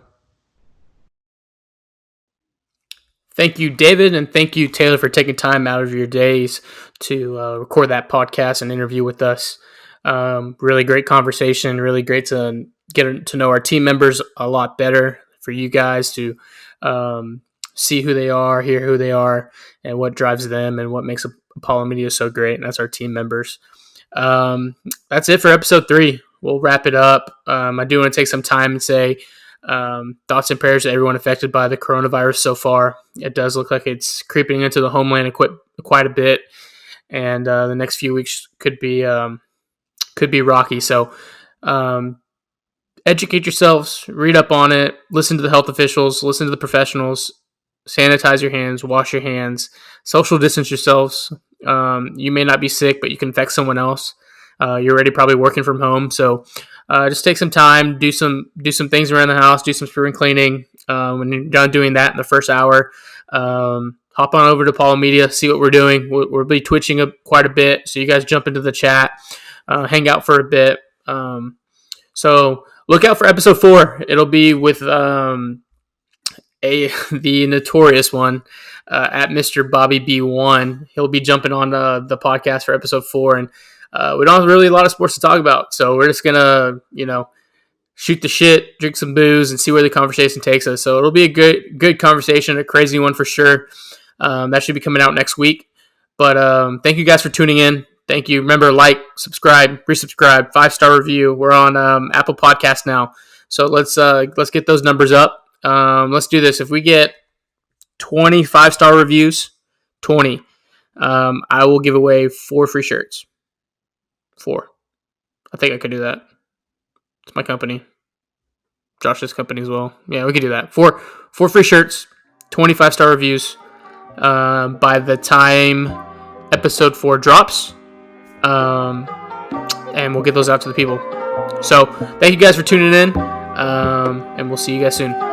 A: Thank you, David, and thank you, Taylor, for taking time out of your days to record that podcast and interview with us. Really great conversation. Really great to get to know our team members a lot better, for you guys to see who they are, hear who they are, and what drives them and what makes Apollo Media so great, and that's our team members. That's it for episode 3. We'll wrap it up. I do want to take some time and say thoughts and prayers to everyone affected by the coronavirus so far. It does look like it's creeping into the homeland quite a bit, and the next few weeks could be rocky. So educate yourselves, read up on it, listen to the health officials, listen to the professionals, sanitize your hands, wash your hands, social distance yourselves. You may not be sick, but you can infect someone else. You're already probably working from home, so just take some time, do some things around the house, do some spring cleaning. When you're done doing that in the first hour, hop on over to Apollo Media, see what we're doing. We'll be twitching up quite a bit, so you guys jump into the chat, hang out for a bit. So look out for episode 4. It'll be with the notorious one at Mr. Bobby B1. He'll be jumping on the podcast for episode 4, and we don't have really a lot of sports to talk about, so we're just gonna shoot the shit, drink some booze, and see where the conversation takes us. So it'll be a good conversation, a crazy one for sure. That should be coming out next week. But thank you guys for tuning in. Thank you. Remember, like, subscribe, resubscribe, 5-star review. We're on Apple Podcasts now, so let's get those numbers up. Let's do this. If we get 20 5-star reviews, I will give away 4 free shirts. 4. I think I could do that. It's my company. Josh's company as well. Yeah, we could do that. 4 free shirts, 20 5-star reviews by the time episode 4 drops. And we'll get those out to the people. So thank you guys for tuning in. And we'll see you guys soon.